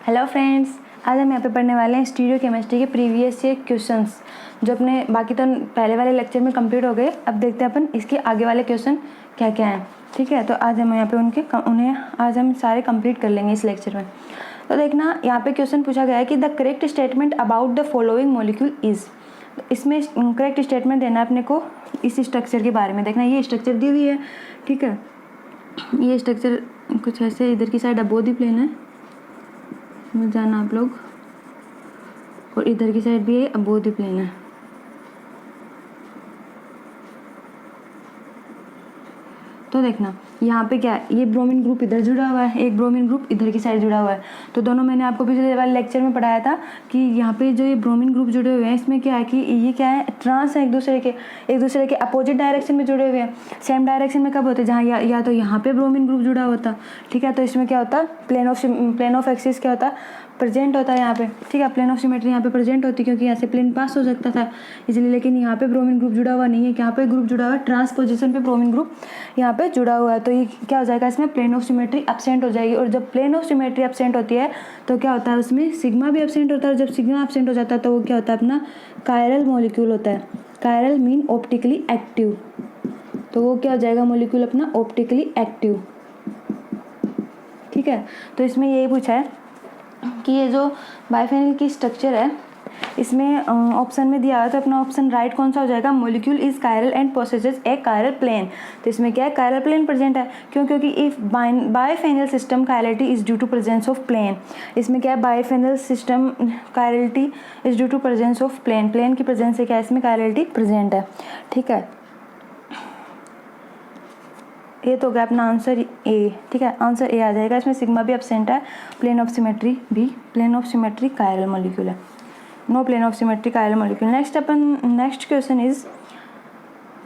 Hello friends, आज हम यहाँ पे पढ़ने वाले हैं स्टीरियो केमिस्ट्री के प्रीवियस ईयर क्वेश्चंस जो अपने बाकी तो पहले वाले लेक्चर में कंप्लीट हो गए। अब देखते हैं अपन इसके आगे वाले क्वेश्चन क्या क्या हैं। ठीक है, तो आज हम यहाँ पे उन्हें आज हम सारे कंप्लीट कर लेंगे इस लेक्चर में। तो देखना, यहाँ पे क्वेश्चन पूछा गया है कि the correct statement about the following molecule is. इसमें करेक्ट स्टेटमेंट देना है अपने को इस स्ट्रक्चर के बारे में। देखना, ये स्ट्रक्चर दी हुई है। ठीक है, ये स्ट्रक्चर कुछ ऐसे, इधर की साइड अबोध ही प्लेन है, समझ जाना आप लोग, और इधर की साइड भी अबोध ही प्लेन है। तो देखना यहाँ पे क्या है, ये ब्रोमीन ग्रुप इधर जुड़ा हुआ है, एक ब्रोमीन ग्रुप इधर की साइड जुड़ा हुआ है। तो दोनों मैंने आपको पिछले वाले लेक्चर में पढ़ाया था कि यहाँ पे जो ये ब्रोमीन ग्रुप जुड़े हुए हैं, इसमें क्या है कि ये क्या है, ट्रांस है, एक दूसरे के अपोजिट डायरेक्शन में जुड़े हुए हैं। सेम डायरेक्शन में कब होते हैं, जहाँ या तो यहाँ पे ब्रोमीन ग्रुप जुड़ा होता। ठीक है, तो इसमें क्या होता, प्लेन ऑफ एक्सिस क्या होता, प्रेजेंट होता है यहाँ पे। ठीक है, प्लेन ऑफ सिमेट्री यहाँ पे प्रेजेंट होती, क्योंकि यहाँ से प्लेन पास हो सकता था इसलिए। लेकिन यहाँ पे ब्रोमीन ग्रुप जुड़ा हुआ नहीं है, यहाँ पे ग्रुप जुड़ा हुआ है, ट्रांस पोजीशन पे ब्रोमीन ग्रुप यहाँ पे जुड़ा हुआ है। तो ये क्या हो जाएगा, इसमें प्लेन ऑफ सिमेट्री एब्सेंट हो जाएगी। और जब प्लेन ऑफ सिमेट्री एब्सेंट होती है तो क्या होता है, उसमें सिग्मा भी एब्सेंट होता है। जब सिग्मा एब्सेंट हो जाता है तो वो क्या होता है, अपना कायरल मॉलिक्यूल होता है। कायरल मीन ऑप्टिकली एक्टिव, तो वो क्या हो जाएगा, मॉलिक्यूल अपना ऑप्टिकली एक्टिव। ठीक है, तो इसमें यही पूछा है कि ये जो बाइफेनिल की स्ट्रक्चर है, इसमें ऑप्शन में दिया है, तो अपना ऑप्शन राइट कौन सा हो जाएगा, molecule is chiral and possesses a chiral plane. तो इसमें क्या है, कायरल प्लेन प्रेजेंट है। क्यों, क्योंकि if biphenyl system chirality is due to presence of plane. इसमें क्या है, biphenyl system chirality is due to presence of plane. Plane की प्रेजेंस से क्या है, इसमें कायरलिटी प्रेजेंट है। ठीक है, ये तो हो गया अपना आंसर ए। ठीक है, आंसर ए आ जाएगा। इसमें सिग्मा भी एब्सेंट है, प्लेन ऑफ सिमेट्री भी, plane of symmetry chiral molecule है, no plane of symmetry chiral molecule. Next question is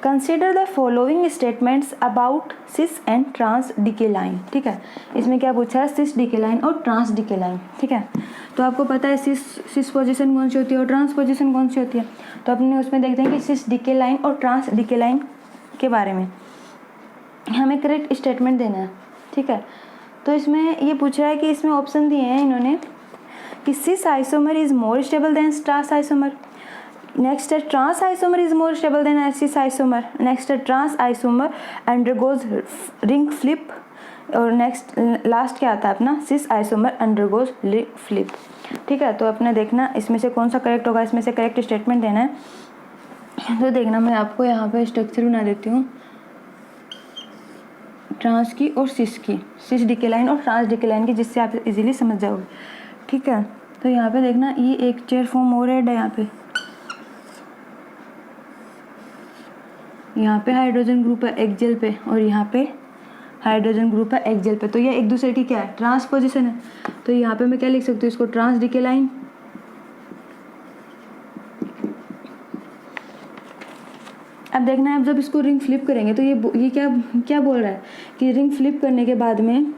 consider the following statements about cis and trans decalin. ठीक है, इसमें क्या पूछा है, सिस डीके लाइन और ट्रांस डीके लाइन। ठीक है, तो आपको पता है सिस पोजीशन कौन सी होती है और ट्रांस पोजीशन कौन सी होती है। तो अपने उसमें देखते हैं कि सिस डीके लाइन और ट्रांस डीके लाइन के बारे में हमें करेक्ट स्टेटमेंट देना है। ठीक है, तो इसमें ये पूछ रहा है कि इसमें ऑप्शन दिए हैं इन्होंने कि cis isomer is more stable than trans isomer. Next है trans isomer is more stable than cis isomer. Next है trans isomer undergoes ring flip. और नेक्स्ट लास्ट क्या आता है अपना, cis isomer undergoes ring flip. ठीक है, तो अपने देखना इसमें से कौन सा करेक्ट होगा, इसमें से करेक्ट स्टेटमेंट देना है। तो देखना, मैं आपको यहाँ पे स्ट्रक्चर बना देती हूँ ट्रांस की और सिस की, सिस डीके लाइन और ट्रांस डीके लाइन की, जिससे आप इजीली समझ जाओगे। ठीक है, तो यहाँ पे देखना, ये एक चेयर फॉर्म हो रहा है यहाँ पे हाइड्रोजन ग्रुप है एक्जेल पे, और यहाँ पे हाइड्रोजन ग्रुप है एक्जेल पे। तो ये एक दूसरे की क्या है, ट्रांस पोजीशन है। तो यहाँ पे मैं क्या लिख सकती हूँ, इसको ट्रांस डीके लाइन। अब देखना है, अब जब इसको रिंग फ्लिप करेंगे तो ये क्या बोल रहा है कि रिंग फ्लिप करने के बाद में,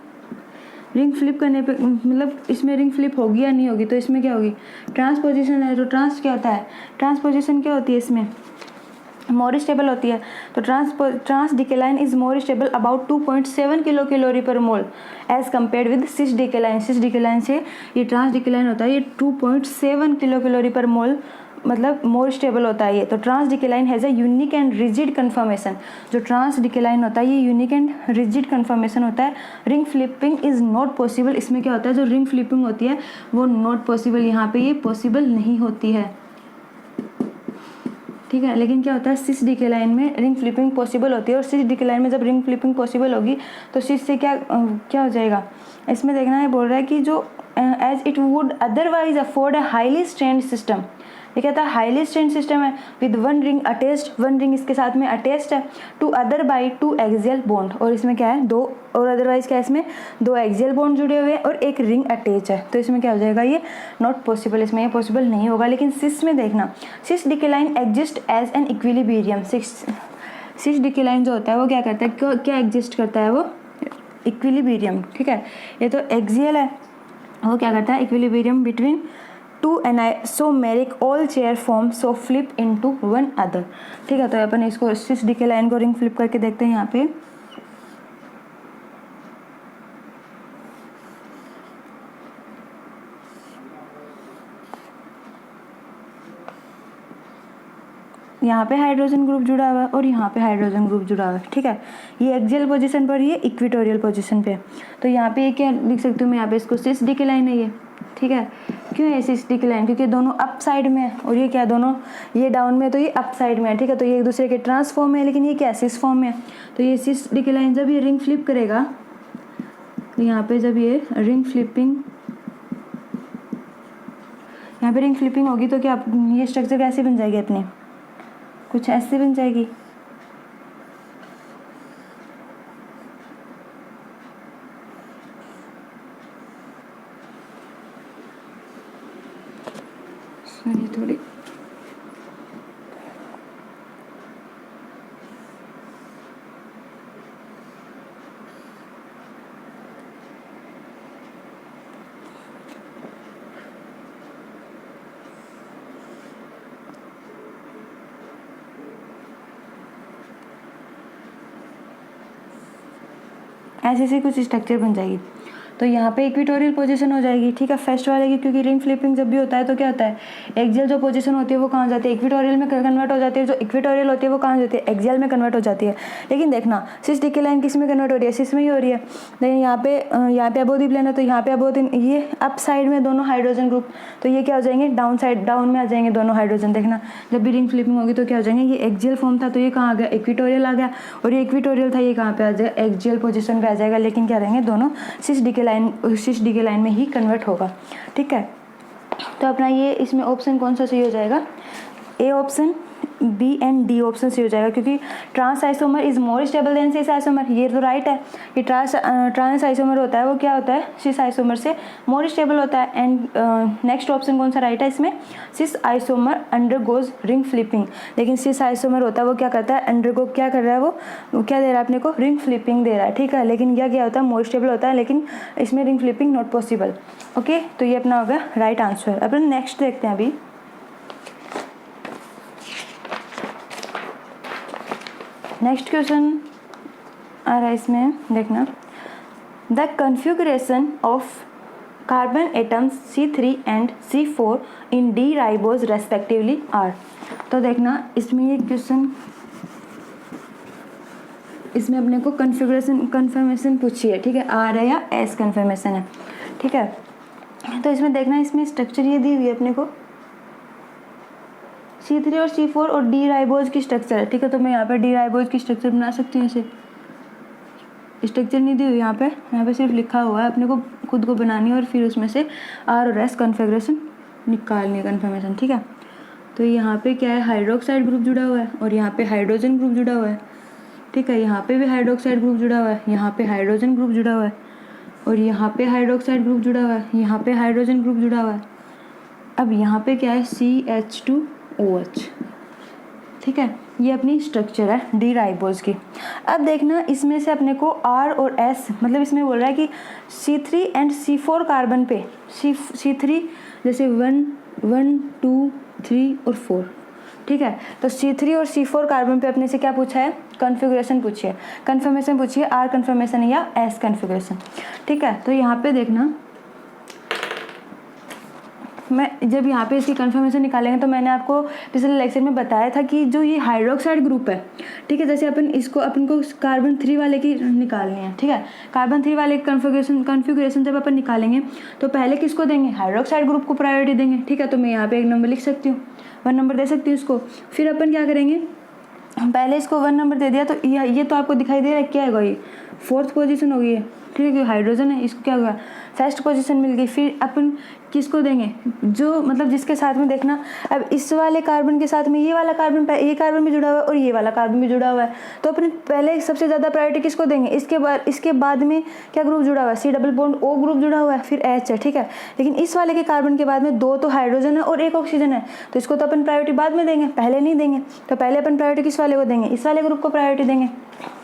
रिंग फ्लिप करने पे मतलब इसमें रिंग फ्लिप होगी या नहीं होगी। तो इसमें क्या होगी, ट्रांस पोजीशन है। तो ट्रांस क्या होता है, ट्रांस पोजीशन क्या होती है, इसमें मोर स्टेबल होती है। तो trans decalin is more stable about 2.7 kilo calorie per mole as compare with cis decalin. Cis decalin से ये ट्रांस डीके लाइन होता है, ये 2.7 किलो कैलोरी पर मोल मतलब मोर स्टेबल होता है ये। तो trans decalin has a unique and rigid conformation. जो ट्रांस डीके लाइन होता है ये यूनिक एंड रिजिड कन्फर्मेशन होता है। Ring flipping is not possible. इसमें क्या होता है, जो रिंग फ्लिपिंग होती है वो नॉट पॉसिबल, यहाँ पे ये पॉसिबल नहीं होती है। ठीक है, लेकिन क्या होता है, सिस डीके लाइन में रिंग फ्लिपिंग पॉसिबल होती है। और सिस डीके लाइन में जब रिंग फ्लिपिंग पॉसिबल होगी तो सिस से क्या हो जाएगा, इसमें देखना है, बोल रहा है कि जो as it would otherwise afford a highly strained system. ये कहता है हाईली स्ट्रेंड सिस्टम है with one ring attached, one ring इसके साथ में अटैच्ड है to other by 2 axial bond. और इसमें क्या है, दो, और अदरवाइज क्या है, इसमें 2 एक्सियल बॉन्ड जुड़े हुए हैं और एक रिंग अटैच है। तो इसमें क्या हो जाएगा, ये नॉट पॉसिबल, इसमें ये पॉसिबल नहीं होगा। लेकिन सिस में देखना, cis decalin exist as an equilibrium. Cis decalin जो होता है वो क्या करता है, क्या एग्जिस्ट करता है, वो इक्विलिब्रियम। ठीक है, ये तो एक्सियल है, वो क्या करता है, equilibrium between 2 anisomeric all chair form so flip into one other। ठीक है, तो अपन इसको सिस डीके लाइन को रिंग फ्लिप करके देखते हैं यहाँ पे। यहाँ पे हाइड्रोजन ग्रुप जुड़ा हुआ है और यहाँ पे हाइड्रोजन ग्रुप जुड़ा हुआ है, ठीक है। ये एक्सियल पोजीशन पर, ये इक्वेटोरियल पोजीशन पे। तो यहाँ पे ये क्या लिख सकती हूँ मैं, यहाँ पे इसको सिस डिक्लाइन है ये, ठीक है। क्यों है सिस डिक्लाइन? क्योंकि दोनों अप साइड में है और ये क्या, दोनों ये डाउन में, तो ये अप साइड में है, ठीक है। तो ये एक दूसरे के ट्रांसफॉर्म है, लेकिन ये क्या सिस फॉर्म में है। तो ये सिस डिक्लाइन जब ये रिंग फ्लिप करेगा, यहाँ पे जब ये रिंग फ्लिपिंग, यहाँ पे रिंग फ्लिपिंग होगी तो क्या ये स्ट्रक्चर कैसे बन जाएगी अपनी, कुछ ऐसे बन जाएगी। सॉरी थोड़ी ऐसे से कुछ स्ट्रक्चर बन जाएगी। तो यहाँ पे इक्वेटोरियल पोजीशन हो जाएगी, ठीक है, फर्स्ट वाले की। क्योंकि रिंग फ्लिपिंग जब भी होता है तो क्या होता है, एक्सियल जो पोजीशन होती है वो कहाँ जाती है, इक्वेटोरियल में कन्वर्ट हो जाती है। जो इक्वेटोरियल होती है वो कहाँ जाती है, एक्सियल में कन्वर्ट हो जाती है। लेकिन देखना सिस डिक्लाइन किस में कन्वर्ट हो रही है, सिस में ही हो रही है। लेकिन यहाँ पे अबोव द प्लेन है, तो यहाँ पे अबोव ये अप साइड में दोनों हाइड्रोजन ग्रुप, तो ये क्या हो जाएंगे, डाउन साइड, डाउन में आ जाएंगे दोनों हाइड्रोजन। देखना जब भी रिंग फ्लिपिंग होगी तो क्या हो जाएंगे, ये एक्सियल फॉर्म था तो ये कहाँ आ गया, इक्वेटोरियल आ गया। और ये इक्वेटोरियल था, ये कहाँ पे आ जाएगा, एक्सियल पोजीशन पे आ जाएगा। लेकिन क्या रहेंगे दोनों सिस डिक्लाइन में ही कन्वर्ट होगा, ठीक है। तो अपना ये इसमें ऑप्शन कौन सा सही हो जाएगा, A option, B and D option सही हो जाएगा। क्योंकि trans isomer is more stable than cis isomer, ये तो राइट है। ये ट्रांस आइसोमर होता है वो क्या होता है, सिस आइसोमर से मोर स्टेबल होता है। एंड नेक्स्ट ऑप्शन कौन सा राइट है इसमें, सिस आइसोमर अंडरगोज रिंग फ्लिपिंग। लेकिन सिस आइसोमर होता है वो क्या करता है, अंडरगो क्या कर रहा है, वो क्या दे रहा है अपने को, रिंग फ्लिपिंग दे रहा है, ठीक है। लेकिन यह क्या होता है, मोर स्टेबल होता है, लेकिन इसमें ring flipping not possible. Okay, तो ये अपना हो गया राइट आंसर। अपन नेक्स्ट देखते हैं अभी। नेक्स्ट क्वेश्चन आ रहा है इसमें, देखना, the configuration of carbon atoms C3 and C4 in D ribose respectively are. तो देखना इसमें ये क्वेश्चन, इसमें अपने को कन्फर्मेशन पूछी है, ठीक है, आर है या एस कन्फर्मेशन है, ठीक है। तो इसमें देखना, इसमें स्ट्रक्चर ये दी हुई है अपने को, C3 और C4 और डी राइबोज की स्ट्रक्चर है, ठीक है। तो मैं यहाँ पे डी राइबोज की स्ट्रक्चर बना सकती हूँ। ऐसे स्ट्रक्चर नहीं दी हुई यहाँ पे सिर्फ लिखा हुआ है, अपने को खुद को बनानी है और फिर उसमें से आर और एस कन्फिगरेशन निकालनी है, कन्फर्मेशन, ठीक है। तो यहाँ पे क्या है, हाइड्रोक्साइड ग्रुप जुड़ा हुआ है और यहाँ पे हाइड्रोजन ग्रुप जुड़ा हुआ है, ठीक है। यहाँ पे भी हाइड्रोक्साइड ग्रुप जुड़ा हुआ है, यहाँ पे हाइड्रोजन ग्रुप जुड़ा हुआ है और यहाँ पे हाइड्रोक्साइड ग्रुप जुड़ा हुआ है, यहाँ पे हाइड्रोजन ग्रुप जुड़ा हुआ है। अब यहाँ पे क्या है, CH2OH, ठीक है। ये अपनी स्ट्रक्चर है डी राइबोज की। अब देखना इसमें से अपने को आर और एस, मतलब इसमें बोल रहा है कि C3 एंड C4 कार्बन पे, C3 जैसे 1, 2, 3 और 4, ठीक है। तो C3 और C4 कार्बन पे अपने से क्या पूछा है, कन्फिगरेशन पूछी है, कन्फर्मेशन पूछी है, आर कन्फर्मेशन या एस कन्फिगरेशन, ठीक है। तो यहाँ पे देखना, मैं जब यहाँ पे इसकी कन्फर्मेशन निकालेंगे तो मैंने आपको पिछले लेक्चर में बताया था कि जो ये हाइड्रोक्साइड ग्रुप है, ठीक है, जैसे अपन को कार्बन 3 वाले की निकालनी है, ठीक है। कार्बन 3 वाले कन्फिगरेशन जब अपन निकालेंगे तो पहले किसको देंगे, हाइड्रोक्साइड ग्रुप को प्रायोरिटी देंगे, ठीक है। तो मैं यहाँ पे 1 नंबर लिख सकती हूँ, 1 नंबर दे सकती हूँ इसको। फिर अपन क्या करेंगे, पहले इसको 1 नंबर दे दिया तो ये तो आपको दिखाई दे रहा है क्या है, ये 4th पोजीशन होगी, ठीक है, हाइड्रोजन है, इसको क्या होगा, फर्स्ट पोजीशन मिल गई। फिर अपन किसको देंगे, जो मतलब जिसके साथ में देखना, अब इस वाले कार्बन के साथ में ये वाला कार्बन, ये कार्बन भी जुड़ा हुआ है और ये वाला कार्बन भी जुड़ा हुआ है, तो अपन पहले सबसे ज़्यादा प्रायोरिटी किसको देंगे, इसके बाद में क्या ग्रुप जुड़ा हुआ है, C double bond O group जुड़ा हुआ है, फिर H है, ठीक है। लेकिन इस वाले के कार्बन के बाद में 2 तो हाइड्रोजन है और 1 ऑक्सीजन है, तो इसको तो अपन प्रायोरिटी बाद में देंगे, पहले नहीं देंगे। तो पहले अपन प्रायोरिटी किस वाले को देंगे, इस वाले ग्रुप को प्रायोरिटी देंगे,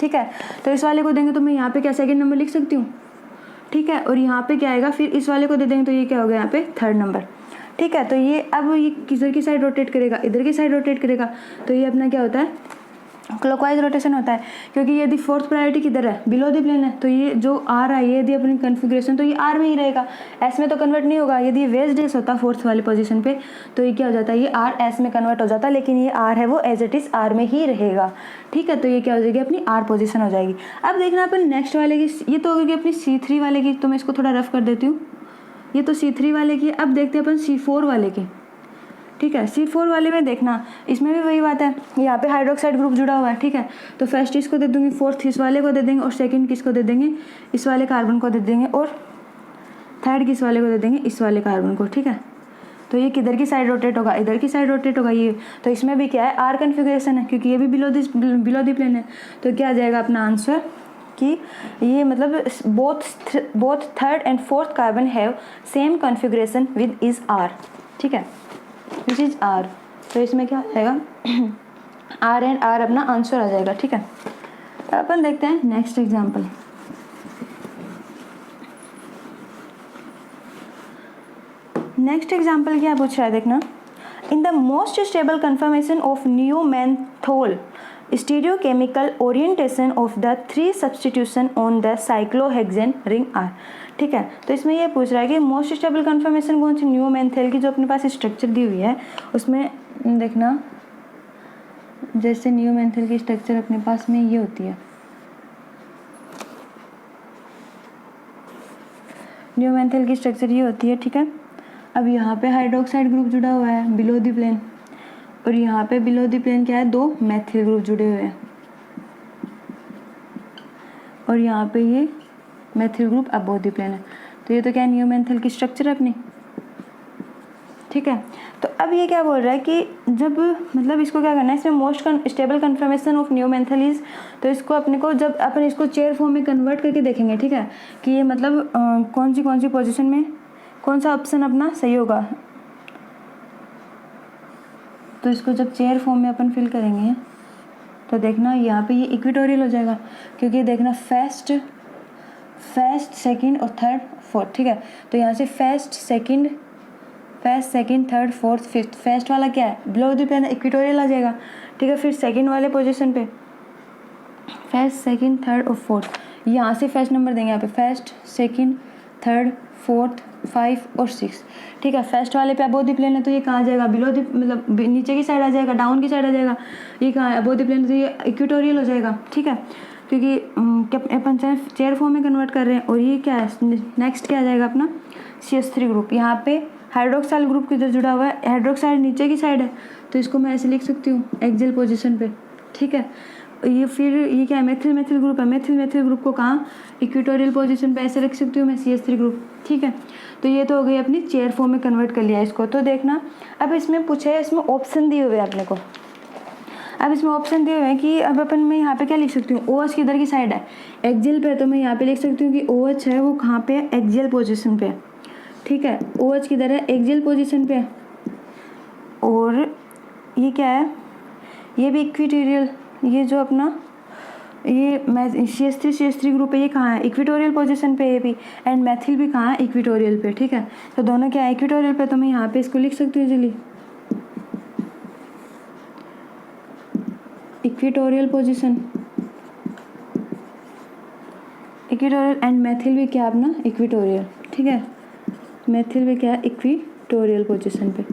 ठीक है। तो इस वाले को देंगे तो मैं यहाँ पे क्या 2nd नंबर लिख सकती हूँ, ठीक है। और यहाँ पे क्या आएगा, फिर इस वाले को दे देंगे तो ये क्या हो गया यहाँ पे 3rd नंबर, ठीक है। तो ये अब ये किधर की साइड रोटेट करेगा, इधर की साइड रोटेट करेगा, तो ये अपना क्या होता है क्लॉकवाइज रोटेशन होता है, क्योंकि यदि फोर्थ प्रायोरिटी किधर है, बिलो द प्लेन है, तो ये जो आर आई है यदि अपनी कन्फिग्रेशन तो ये आर में ही रहेगा, एस में तो कन्वर्ट नहीं होगा। यदि ये वेज डेस होता फोर्थ वाली पोजीशन पे तो ये क्या हो जाता है, ये आर एस में कन्वर्ट हो जाता, लेकिन ये आर है वो एज इट इज आर में ही रहेगा। ठीक है, तो ये क्या हो जाएगी, अपनी आर पोजीशन हो जाएगी। अब देखना अपन नेक्स्ट वाले की, ये तो होगी अपनी C3 वाले की, तो मैं इसको थोड़ा रफ कर देती हूँ। ये तो C3 वाले की। अब देखते हैं अपन C4 वाले की। ठीक है, C4 वाले में देखना, इसमें भी वही बात है, यहाँ पे हाइड्रोक्साइड ग्रुप जुड़ा हुआ है। ठीक है, तो फर्स्ट इसको दे दूंगी, फोर्थ इस वाले को दे देंगे, और सेकंड किसको दे देंगे, इस वाले कार्बन को दे देंगे, और थर्ड किस वाले को दे देंगे, इस वाले कार्बन को। ठीक है, तो ये किधर की साइड रोटेट होगा, इधर की साइड रोटेट होगा ये। तो इसमें भी क्या है, आर कन्फिग्रेशन है, क्योंकि ये भी बिलो द प्लेन है। तो क्या आ जाएगा अपना आंसर कि ये मतलब both third and fourth carbon have same configuration with is R. ठीक है, विच इज आर। तो इसमें क्या आ जाएगा, आर एंड आर अपना आंसर आ जाएगा। ठीक है, अपन देखते हैं नेक्स्ट एग्जाम्पल। नेक्स्ट एग्जाम्पल क्या पूछ रहा है, देखना। In the most stable conformation of neomenthol stereochemical orientation of the 3 substitution on the cyclohexane ring are. ठीक है, तो इसमें ये पूछ रहा है कि मोस्ट स्टेबल कन्फर्मेशन कौन सी, न्यूमेंथेल की, जो अपने पास स्ट्रक्चर दी हुई है उसमें देखना, जैसे न्यूमेंथेल की स्ट्रक्चर अपने पास में ये होती है, न्यूमेंथेल की स्ट्रक्चर ये होती है। ठीक है, अब यहाँ पे हाइड्रोक्साइड ग्रुप जुड़ा हुआ है बिलो द प्लेन, और यहाँ पे बिलो द प्लेन क्या है, 2 मैथिल ग्रुप जुड़े हुए हैं, और यहाँ पे ये methyl group above the plane है। तो ये तो क्या है, न्यूमेंथेल की स्ट्रक्चर है अपनी। ठीक है, तो अब ये क्या बोल रहा है कि जब मतलब इसको क्या करना है, इसमें most stable conformation of neomenthol is, तो इसको अपने को जब अपन इसको चेयर फॉर्म में कन्वर्ट करके देखेंगे। ठीक है, कि ये मतलब कौन सी पोजीशन में कौन सा ऑप्शन अपना सही होगा। तो इसको जब चेयर फॉर्म में अपन फिल करेंगे तो देखना यहाँ पे ये इक्विटोरियल हो जाएगा, क्योंकि देखना फर्स्ट सेकंड और थर्ड फोर्थ। ठीक है, तो यहाँ से first second third fourth fifth, first वाला क्या है, बिलो द प्लेन, इक्विटोरियल आ जाएगा। ठीक है, फिर सेकंड वाले पोजीशन पे फर्स्ट सेकंड थर्ड और फोर्थ, यहाँ से फर्स्ट नंबर देंगे, यहाँ पे फर्स्ट सेकंड थर्ड फोर्थ 5 और 6। ठीक है, फर्स्ट वाले पे अबव द प्लेन है, तो ये कहाँ आ जाएगा, बिलो द मतलब नीचे की साइड आ जाएगा, डाउन की साइड आ जाएगा। ये कहाँ है, अबव द प्लेन, तो ये इक्विटोरियल हो जाएगा। ठीक है, क्योंकि अपन चेयर फॉर्म में कन्वर्ट कर रहे हैं। और ये क्या है, नेक्स्ट क्या आ जाएगा अपना CH3 ग्रुप, यहाँ पे हाइड्रोक्साइल ग्रुप किधर जुड़ा हुआ है, हाइड्रोक्साइड नीचे की साइड है, तो इसको मैं ऐसे लिख सकती हूँ एक्सियल पोजीशन पे। ठीक है, ये फिर ये क्या है, मेथिल ग्रुप है, मेथिल ग्रुप को कहाँ, इक्विटोरियल पोजीशन पे ऐसे रख सकती हूँ मैं, CH3 ग्रुप। ठीक है, तो ये तो हो गई अपनी चेयर फॉर्म में कन्वर्ट कर लिया इसको। तो देखना, अब इसमें पूछा है, इसमें ऑप्शन दिए हुए हैं अपने को। अब इसमें ऑप्शन दिए हुए हैं कि अब अपन मैं यहाँ पे क्या लिख सकती हूँ, OH किधर की साइड है, एक्सियल पे, तो मैं यहाँ पे लिख सकती हूँ कि OH है वो कहाँ पे है, एक्सियल पोजीशन पे। ठीक है, OH किधर है, एक्सियल पोजीशन पे। और ये क्या है, ये भी इक्विटोरियल, ये जो अपना ये CH3 ग्रुप है, ये कहाँ है, इक्विटोरियल पोजीशन पे ये भी, एंड मैथिल भी कहाँ है, इक्विटोरियल पे। ठीक है, तो दोनों क्या है, इक्विटोरियल पे, तो मैं यहाँ पे इसको लिख सकती हूँ easily, equatorial position, equatorial, and Maithil भी क्या अपना इक्विटोरियल। ठीक है, मैथिल भी क्या है, इक्विटोरियल पोजीशन पे।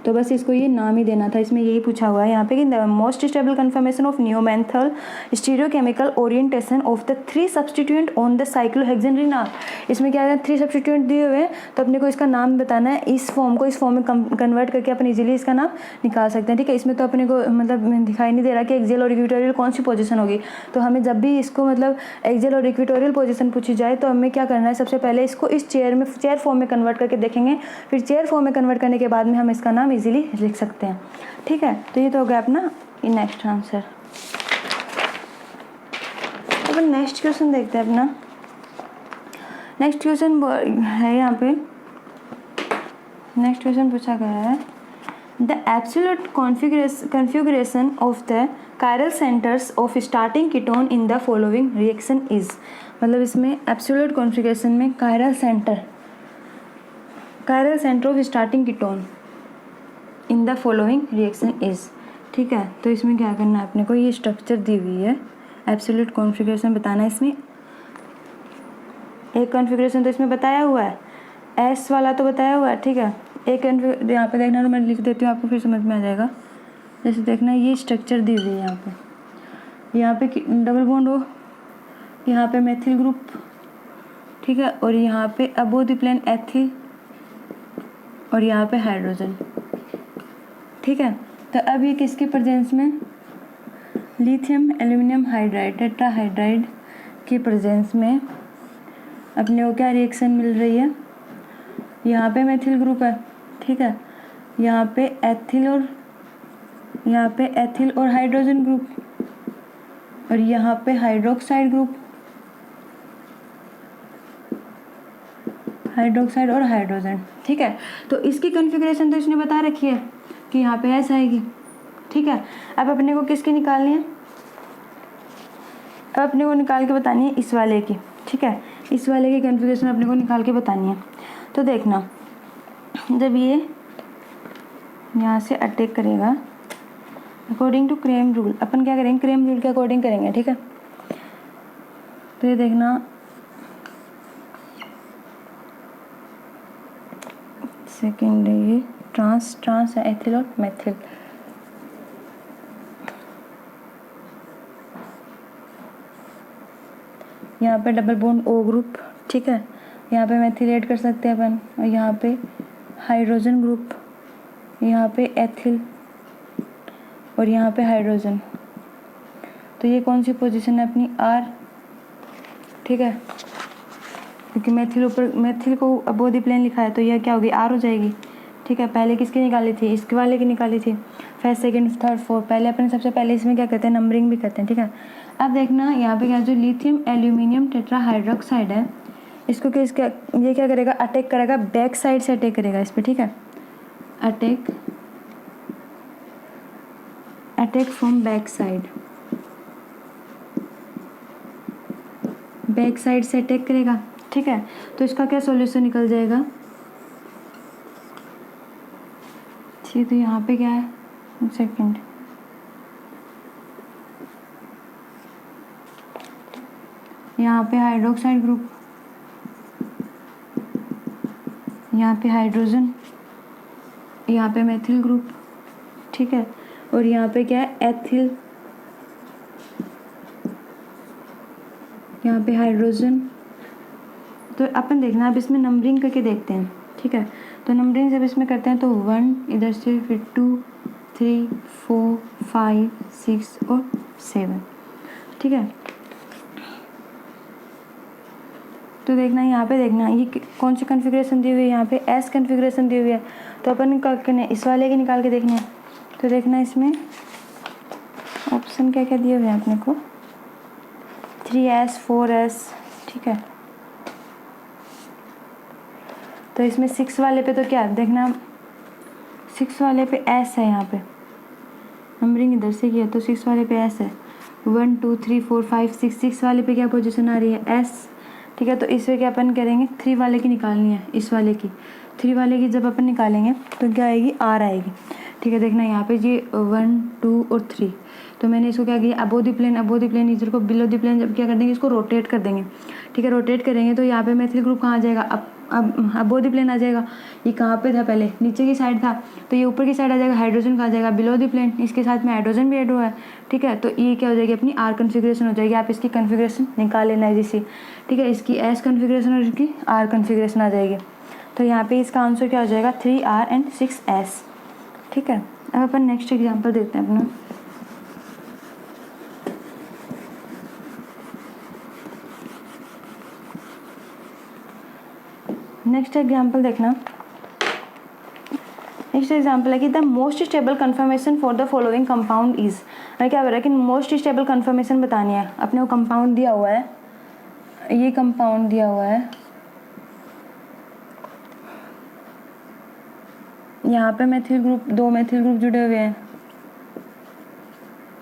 तो बस इसको ये नाम ही देना था, इसमें यही पूछा हुआ है यहाँ पे कि the most stable conformation of neomenthol stereochemical orientation of the 3 substituent on the cyclohexane ring are. इसमें क्या है, 3 सब्सटीट्यूएंट दिए हुए हैं, तो अपने को इसका नाम बताना है। इस फॉर्म में कन्वर्ट करके अपन इजीली इसका नाम निकाल सकते हैं। ठीक है, इसमें तो अपने को मतलब दिखाई नहीं दे रहा कि एक्सियल और इक्विटोरियल कौन सी पोजीशन होगी। तो हमें जब भी इसको मतलब एक्सियल और इक्विटोरियल पोजीशन पूछी जाए तो हमें क्या करना है, सबसे पहले इसको इस चेयर फॉर्म में कन्वर्ट करके देखेंगे, फिर चेयर फॉर्म में कन्वर्ट करने के बाद में हम इसका नाम इजीली लिख सकते हैं। ठीक है, तो ये तो हो गया अपना नेक्स्ट आंसर। अब नेक्स्ट क्वेश्चन देखते हैं अपना। नेक्स्ट क्वेश्चन है यहाँ पे, नेक्स्ट क्वेश्चन पूछा गया है the absolute configuration of the chiral centres of starting ketone in the following reaction is. मतलब इसमें एब्सोल्यूट कॉन्फ़िगरेशन में chiral centre of starting ketone in the following reaction is. ठीक है। तो इसमें क्या करना है अपने को, ये स्ट्रक्चर दी हुई है, एब्सोल्यूट कॉन्फ़िगरेशन बताना है इसमें। एक कॉन्फ़िगरेशन तो इसमें बताया हुआ है, एस वाला तो बताया हुआ है, ठीक है। एक यहाँ पे देखना, तो मैं लिख देती हूँ आपको फिर समझ में आ जाएगा। जैसे देखना, ये स्ट्रक्चर दी हुई है यहाँ पे डबल बॉन्ड हो, यहाँ पे मेथिल ग्रुप, ठीक है, और यहाँ पे अबोव द प्लेन एथिल, और यहाँ पे हाइड्रोजन, ठीक है। तो अब ये किसके प्रेजेंस में, लिथियम एल्यूमिनियम हाइड्राइड टेट्राहाइड्राइड के प्रेजेंस में अपने को क्या रिएक्शन मिल रही है, यहाँ पे मेथिल ग्रुप है, ठीक है, यहाँ पे एथिल और हाइड्रोजन ग्रुप, और यहाँ पे हाइड्रोक्साइड ग्रुप, हाइड्रोक्साइड और हाइड्रोजन, ठीक है। तो इसकी कॉन्फ़िगरेशन तो इसने बता रखी है कि यहाँ पे ऐसा आएगी, ठीक है। अब अपने को किसकी निकालनी है, अब अपने को निकाल के बतानी है इस वाले की, ठीक है। इस वाले की कॉन्फ़िगरेशन अपने को निकाल के बतानी है। तो देखना, जब ये यहाँ से अटैक करेगा अकॉर्डिंग टू क्रेम रूल, अपन क्या करेंगे, क्रेम रूल के अकॉर्डिंग करेंगे, ठीक है। तो ये देखना, सेकेंड ये ट्रांस एथिल और मेथिल, यहाँ पे डबल बॉन्ड ओ ग्रुप, ठीक है, यहाँ पे मेथिल ऐड कर सकते हैं अपन, और यहाँ पे हाइड्रोजन ग्रुप, यहाँ पे एथिल और यहाँ पे हाइड्रोजन। तो ये कौन सी पोजीशन है अपनी, आर, ठीक है, क्योंकि मेथिल को अबोव द प्लेन लिखा है, तो यह क्या होगी, आर हो जाएगी, ठीक है। पहले किसकी निकाली थी, इसके वाले की निकाली थी, फर्स्ट सेकंड थर्ड फोर्थ, पहले अपन सबसे पहले इसमें क्या करते हैं, नंबरिंग भी करते हैं, ठीक है। अब देखना यहाँ पे क्या, जो लिथियम एल्यूमिनियम टेट्राहाइड्रोक्साइड है, इसको ये क्या करेगा, अटैक करेगा, बैक साइड से अटैक करेगा इस पर, ठीक है। अटैक फ्रॉम बैक साइड से अटैक करेगा, ठीक है। तो इसका क्या सॉल्यूशन निकल जाएगा, ठीक। तो यहाँ पे क्या है, सेकंड, यहाँ पे हाइड्रोक्साइड ग्रुप, यहाँ पे हाइड्रोजन, यहाँ पे मेथिल ग्रुप, ठीक है, और यहाँ पे क्या है, एथिल, यहाँ पे हाइड्रोजन। तो अपन देखना, अब इसमें नंबरिंग करके देखते हैं, ठीक है। तो नंबरिंग जब इसमें करते हैं तो 1 इधर से, फिर 2 3 4 5 6 और 7, ठीक है। तो देखना यहाँ पे, देखना ये कौन सी कॉन्फ़िगरेशन दी हुई है, यहाँ पे एस कॉन्फ़िगरेशन दी हुई है। तो अपन निकाल के इस वाले की निकाल के देखना है। तो देखना इसमें ऑप्शन क्या क्या दिए हुए हैं अपने को, 3s 4s, ठीक है। तो इसमें 6 वाले पे तो क्या देखना, 6 वाले पे एस है, यहाँ पे नंबरिंग इधर से किया तो 6 वाले पे एस है, 1 2 3 4 5 6, 6 वाले पे क्या पोजीशन आ रही है, एस, ठीक है। तो इसमें क्या अपन करेंगे, 3 वाले की निकालनी है, इस वाले की 3 वाले की जब अपन निकालेंगे तो क्या आएगी, आर आएगी, ठीक है। देखना यहाँ पे ये 1 2 और 3, तो मैंने इसको क्या किया, अबोव द प्लेन इधर को बिलो द प्लेन, जब क्या कर देंगे, इसको रोटेट कर देंगे, ठीक है। रोटेट करेंगे तो यहाँ पे मेथिल ग्रुप कहाँ आ जाएगा, अब अबोव द प्लेन आ जाएगा। ये कहाँ पे था, पहले नीचे की साइड था, तो ये ऊपर की साइड आ जाएगा, हाइड्रोजन कहाँ आ जाएगा, बिलो द प्लेन, इसके साथ में हाइड्रोजन भी ऐड हुआ है, ठीक है। तो ये क्या हो जाएगी, अपनी आर कॉन्फ़िगरेशन हो जाएगी। आप इसकी कॉन्फ़िगरेशन निकाल लेना है जैसे, ठीक है। इसकी एस कॉन्फ़िगरेशन और इसकी आर कॉन्फ़िगरेशन आ जाएगी। तो यहाँ पे इसका आंसर क्या हो जाएगा, 3r and 6s, ठीक है। अब अपन नेक्स्ट एग्जाम्पल देखते हैं अपना। नेक्स्ट एग्जाम्पल देखना, नेक्स्ट एग्जाम्पल है कि the most stable conformation for the following compound is, क्या बोल रहा है कि मोस्ट स्टेबल कन्फर्मेशन बतानी है अपने को। कंपाउंड दिया हुआ है, ये कंपाउंड दिया हुआ है, यहाँ पे मेथिल ग्रुप, 2 मेथिल ग्रुप जुड़े हुए हैं,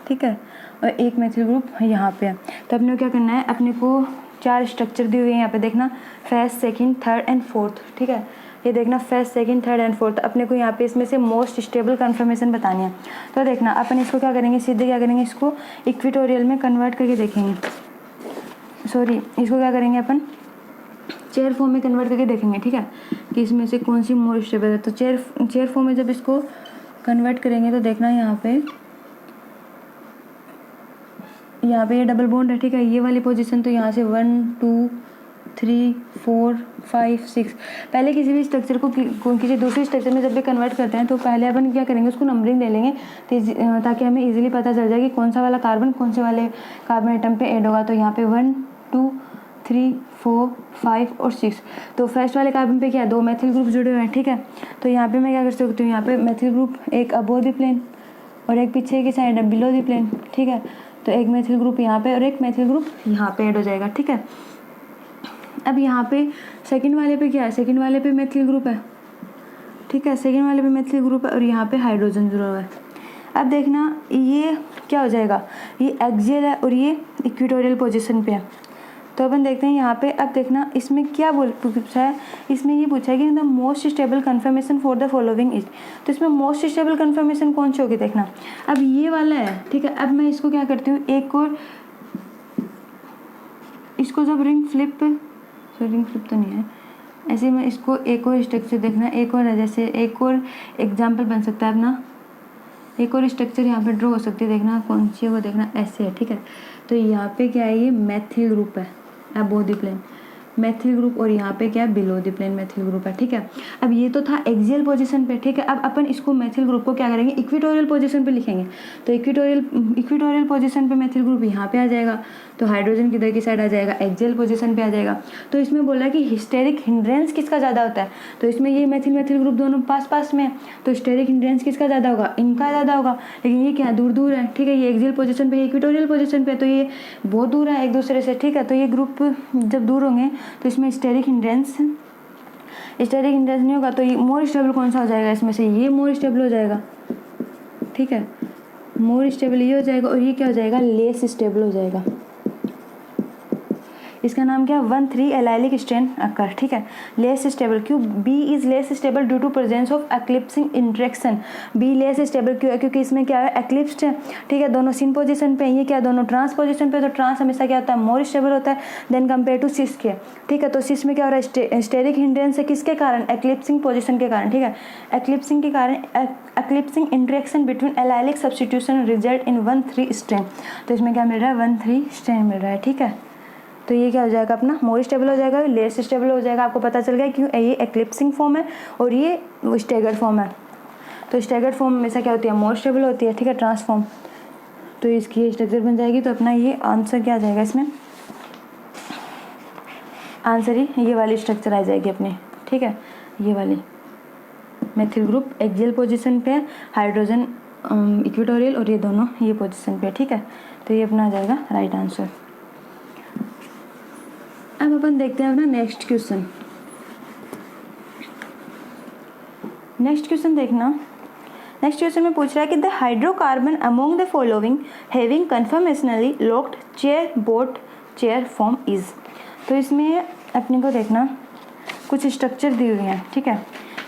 ठीक है, और एक मेथिल ग्रुप यहाँ पे है। तो अपने को क्या करना है, अपने को 4 स्ट्रक्चर दिए हुए हैं यहाँ पे, देखना first second third and fourth, ठीक है। ये देखना first, second, third and fourth. अपने को यहाँ पे इसमें से मोस्ट स्टेबल कन्फर्मेशन बतानी है। तो देखना अपन इसको क्या करेंगे, सीधे क्या करेंगे, इसको इक्वेटोरियल में कन्वर्ट करके देखेंगे। सॉरी, इसको क्या करेंगे अपन चेयर फॉर्म में कन्वर्ट करके देखेंगे, ठीक है, कि इसमें से कौन सी मोर स्टेबल है। तो चेयर फॉर्म में जब इसको कन्वर्ट करेंगे तो देखना यहाँ पे ये डबल बॉन्ड है, ठीक है, ये वाली पोजीशन। तो यहाँ से 1 2 3 4 5 6 पहले किसी भी स्ट्रक्चर को किसी दूसरी स्ट्रक्चर में जब भी कन्वर्ट करते हैं तो पहले अपन क्या करेंगे, उसको नंबरिंग ले लेंगे ताकि हमें इजीली पता चल जाए कि कौन सा वाला कार्बन कौन से वाले कार्बन एटम पे ऐड होगा। तो यहाँ पे 1 2 3 4 5 और 6। तो फर्स्ट वाले कार्बन पे क्या 2 मेथिल ग्रुप जुड़े हुए हैं, ठीक है। तो यहाँ पे मैं क्या कर सकती हूँ, यहाँ पे मेथिल ग्रुप एक अबोव द प्लेन और एक पीछे की साइड है बिलो द प्लेन, ठीक है। तो एक मेथिल ग्रुप यहाँ पे और एक मेथिल ग्रुप यहाँ पे ऐड हो जाएगा, ठीक है। अब यहाँ पे सेकंड वाले पे क्या है, सेकंड वाले पे मेथिल ग्रुप है, ठीक है, सेकंड वाले पे मेथिल ग्रुप है और यहाँ पे हाइड्रोजन जुड़ा हुआ है। अब देखना ये क्या हो जाएगा, ये एक्सियल है और ये इक्वेटोरियल पोजीशन पे है। तो अपन देखते हैं यहाँ पे। अब देखना इसमें क्या पूछा है, इसमें ये पूछा है कि the most stable conformation for the following is. तो इसमें मोस्ट स्टेबल कन्फर्मेशन कौन सी होगी देखना। अब ये वाला है, ठीक है। अब मैं इसको क्या करती हूँ, एक और इसको जब रिंग फ्लिप तो नहीं है, ऐसे मैं इसको एक और स्ट्रक्चर देखना, एक और है, जैसे एक और एग्जाम्पल बन सकता है अपना, एक और स्ट्रक्चर यहाँ पे ड्रॉ हो सकती है। देखना कौन सी है वो, देखना ऐसे है, ठीक है। तो यहाँ पे क्या है, ये मेथिल ग्रुप है above the plane methyl group और यहाँ पे क्या है below the plane methyl group है, ठीक है। अब ये तो था एक्सियल पोजीशन पे, ठीक है। अब अपन इसको मेथिल ग्रुप को क्या करेंगे, इक्वेटोरियल पोजीशन पे लिखेंगे। तो इक्वेटोरियल पोजीशन पे मेथिल ग्रुप यहाँ पे आ जाएगा। तो हाइड्रोजन किधर की साइड आ जाएगा, एक्सियल पोजीशन पे आ जाएगा। तो इसमें बोला कि हिस्टेरिक हिंड्रेंस किसका ज़्यादा होता है। तो इसमें ये मेथिल ग्रुप दोनों पास में है, तो हिस्टेरिक हिंड्रेंस किसका ज़्यादा होगा, इनका ज़्यादा होगा। लेकिन ये क्या दूर है, ठीक है, ये एक्सियल पोजीशन पे, इक्वेटोरियल पोजीशन पे, तो ये बहुत दूर है एक दूसरे से, ठीक है। तो ये ग्रुप जब दूर होंगे तो इसमें स्टेरिक हिंड्रेंस नहीं होगा। तो ये मोर स्टेबल कौन सा हो जाएगा, इसमें से ये मोर स्टेबल हो जाएगा, ठीक है, मोर स्टेबल ये हो जाएगा। और ये क्या हो जाएगा, लेस स्टेबल हो जाएगा। इसका नाम क्या है, 1,3 एलाइलिक स्ट्रेन अकर, ठीक है, लेस स्टेबल। क्यों, B is less stable due to presence of eclipsing interaction. B less stable क्यों है, क्योंकि इसमें क्या है, एक्लिप्स्ड है, ठीक है, दोनों सिन पोजीशन पे, ये क्या दोनों ट्रांस पोजीशन पे। तो ट्रांस हमेशा क्या होता है, मोर स्टेबल होता है देन कंपेयर टू सिस के, ठीक है। तो सिस में क्या हो रहा है, स्टेरिक हिंड्रेंस है किसके कारण, एक्लिप्सिंग पोजीशन के कारण, ठीक है। एक्लिप्सिंग के कारण eclipsing interaction between allylic substitution result in 1,3 strain. तो इसमें क्या मिल रहा है, 1,3 स्ट्रेन मिल रहा है, ठीक है। तो ये क्या हो जाएगा अपना, मोर स्टेबल हो जाएगा, लेस स्टेबल हो जाएगा। आपको पता चल गया क्यों, ये एक्लिप्सिंग फॉर्म है और ये स्टैगर्ड फॉर्म है। तो स्टैगर्ड फॉर्म हमेशा क्या होती है, मोर स्टेबल होती है, ठीक है, ट्रांसफॉर्म। तो इसकी स्ट्रक्चर बन जाएगी। तो अपना ये आंसर क्या आ जाएगा, इसमें आंसर ही ये वाली स्ट्रक्चर आ जाएगी अपनी, ठीक है, ये वाली मेथिल ग्रुप एक्सियल पोजीशन पे, हाइड्रोजन इक्वेटोरियल और ये दोनों ये पोजीशन पे, ठीक है। तो ये अपना आ जाएगा राइट आंसर। अब अपन देखते हैं अपना नेक्स्ट क्वेश्चन। नेक्स्ट क्वेश्चन देखना, नेक्स्ट क्वेश्चन में पूछ रहा है कि the hydrocarbon among the following having conformationally locked chair boat chair form is. तो इसमें अपने को देखना कुछ स्ट्रक्चर दिए हुए हैं, ठीक है,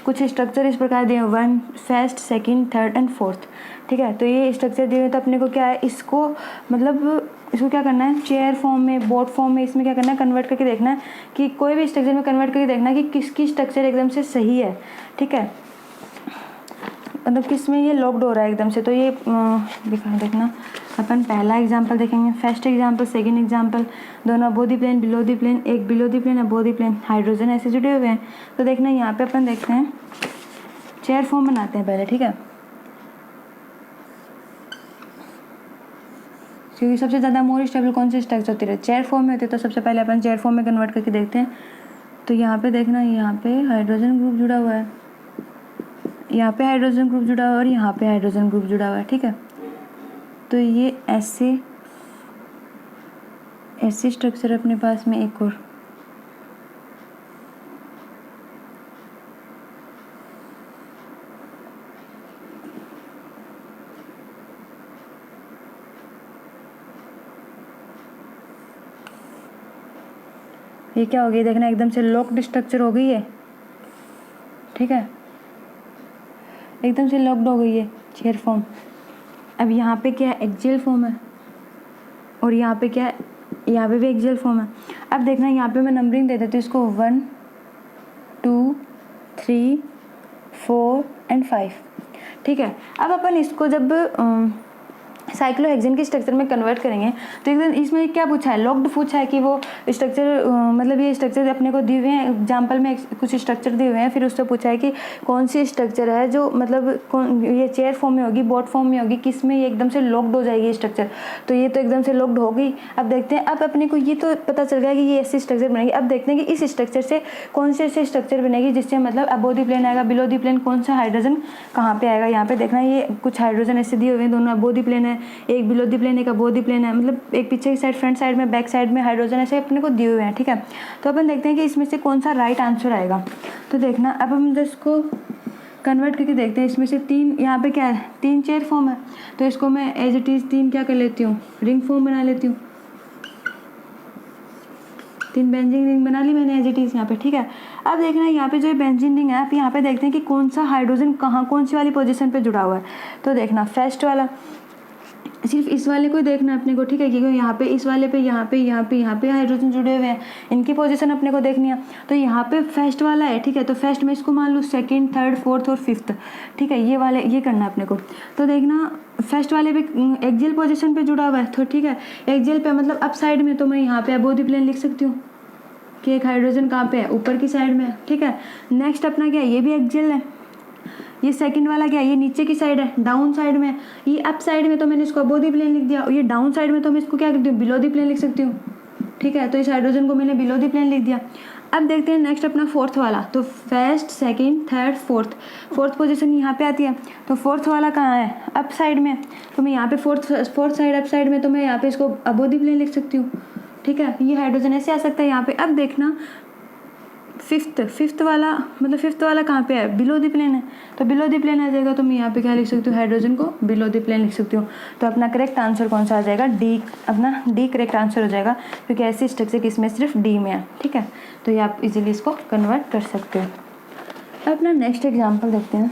कुछ स्ट्रक्चर इस प्रकार दिए, 1 first second third and fourth, ठीक है। तो ये स्ट्रक्चर दिए हुए, तो अपने को क्या है, इसको मतलब इसको क्या करना है, चेयर फॉर्म में, बोट फॉर्म में, इसमें क्या करना है, कन्वर्ट करके देखना है कि कोई भी स्ट्रक्चर में कन्वर्ट करके देखना है कि किसकी स्ट्रक्चर एकदम से सही है, ठीक है, मतलब किस में ये लॉक्ड हो रहा है एकदम से। तो ये देखना अपन पहला एग्जांपल देखेंगे, फर्स्ट एग्जांपल सेकंड एग्जांपल, दोनों above the plane below the plane, एक below the plane above the plane, hydrogen ऐसे जुड़े हुए हैं। तो देखना यहाँ पे अपन देखते हैं, चेयर फॉर्म बनाते हैं पहले, ठीक है, क्योंकि सबसे ज़्यादा मोर स्टेबल कौन सी स्ट्रक्चर होती है, चेयर फॉर्म में होती है। तो सबसे पहले अपन चेयर फॉर्म में कन्वर्ट करके देखते हैं। तो यहाँ पे देखना, यहाँ पे हाइड्रोजन ग्रुप जुड़ा हुआ है, यहाँ पे हाइड्रोजन ग्रुप जुड़ा हुआ है और यहाँ पे हाइड्रोजन ग्रुप जुड़ा हुआ है, ठीक है। तो ये ऐसे स्ट्रक्चर अपने पास में एक और, ये क्या हो गई, देखना एकदम से लॉक्ड स्ट्रक्चर हो गई है, ठीक है, एकदम से लॉक्ड हो गई है चेयर फॉर्म। अब यहाँ पे क्या है, एक्सियल फॉर्म है, और यहाँ पे क्या है, यहाँ पे भी एक्सियल फॉर्म है। अब देखना यहाँ पे मैं नंबरिंग दे देती हूँ इसको 1 2 3 4 एंड 5। ठीक है, अब अपन इसको जब साइक्लोहेक्सेन के स्ट्रक्चर में कन्वर्ट करेंगे तो एकदम इसमें क्या पूछा है, लॉक्ड पूछा है कि वो स्ट्रक्चर मतलब ये स्ट्रक्चर अपने को दिए हुए हैं, एग्जाम्पल में कुछ स्ट्रक्चर दिए हुए हैं, फिर उससे पूछा है कि कौन सी स्ट्रक्चर है जो मतलब कौन ये चेयर फॉर्म में होगी, बोट फॉर्म में होगी, किस में ये एकदम से लॉक्ड हो जाएगी स्ट्रक्चर। तो ये तो एकदम से लॉक्ड हो गई। अब देखते हैं, अब अपने को ये तो पता चल गया कि ये ऐसी स्ट्रक्चर बनेगी। अब देखते हैं कि इस स्ट्रक्चर से कौन सी ऐसी स्ट्रक्चर बनेगी जिससे मतलब अबो द प्लेन आएगा, बिलो द प्लेन कौन सा हाइड्रोजन कहाँ पे आएगा। यहाँ पे देखना ये कुछ हाइड्रोजन ऐसे दिए हुए हैं, दोनों अबो द प्लेन है, एक बिलो द प्लेन एक अबो द प्लेन है, मतलब एक पीछे की साइड फ्रंट साइड में बैक साइड में हाइड्रोजन ऐसे अपने को दिए हुए हैं। ठीक है, तो अपन देखते हैं कि इसमें से कौन सा राइट आंसर आएगा। तो देखना, अब हम इसको कन्वर्ट करके देखते हैं। इसमें से 3 यहाँ पे क्या है, 3 चेयर फॉर्म है, तो इसको मैं एज इट इज़ 3 क्या कर लेती हूँ, रिंग फॉर्म बना लेती हूँ। 3 बेंजीन रिंग बना ली मैंने एज इट इज़ यहाँ पे। ठीक है, अब देखना यहाँ पे जो बेंजीन रिंग है, आप यहाँ पे देखते हैं कि कौन सा हाइड्रोजन कहाँ कौन सी वाली पोजीशन पे जुड़ा हुआ है। तो देखना फर्स्ट वाला, सिर्फ इस वाले को ही देखना है अपने को। ठीक है, क्योंकि यहाँ पे इस वाले पे यहाँ पे हाइड्रोजन जुड़े हुए हैं, इनकी पोजीशन अपने को देखनी है। तो यहाँ पे फर्स्ट वाला है। ठीक है, तो फर्स्ट में इसको मान लो, सेकंड, थर्ड, फोर्थ और फिफ्थ। ठीक है, ये वाले ये करना है अपने को। तो देखना फर्स्ट वाले पे एक्सियल पोजीशन पे जुड़ा हुआ है, तो ठीक है, एक्सियल पे मतलब अप साइड में, तो मैं यहाँ पे अबो द प्लेन लिख सकती हूँ कि एक हाइड्रोजन कहाँ पे है, ऊपर की साइड में। ठीक है, नेक्स्ट अपना क्या है, ये भी एक्सियल है। ये सेकंड वाला क्या है, ये नीचे की साइड है, डाउन साइड में। ये अप साइड में तो मैंने इसको अबो द प्लेन लिख दिया, और ये डाउन साइड में तो मैं इसको क्या करती हूँ, बिलो द प्लेन लिख सकती हूँ। ठीक है, तो इस हाइड्रोजन को मैंने बिलो द प्लेन लिख दिया। अब देखते हैं नेक्स्ट अपना फोर्थ वाला। तो first, second, third, fourth position यहाँ पे आती है। तो फोर्थ वाला कहाँ है, अप साइड में। तो मैं यहाँ पे फोर्थ साइड अप साइड में, तो मैं यहाँ पे इसको अबो द प्लेन लिख सकती हूँ। ठीक है, ये हाइड्रोजन ऐसे आ सकता है यहाँ पे। अब देखना फिफ्थ वाला कहाँ पे है, बिलो द प्लेन है, तो बिलो द प्लेन आ जाएगा। तो मैं यहाँ पे क्या लिख सकती हूँ, हाइड्रोजन को बिलो द प्लेन लिख सकती हूँ। तो अपना करेक्ट आंसर कौन सा आ जाएगा, डी। अपना डी करेक्ट आंसर हो जाएगा, क्योंकि ऐसी स्ट्रक्चर किसमें सिर्फ डी में है। ठीक है, तो ये आप इजीली इसको कन्वर्ट कर सकते हो। अब अपना नेक्स्ट एग्जाम्पल देखते हैं।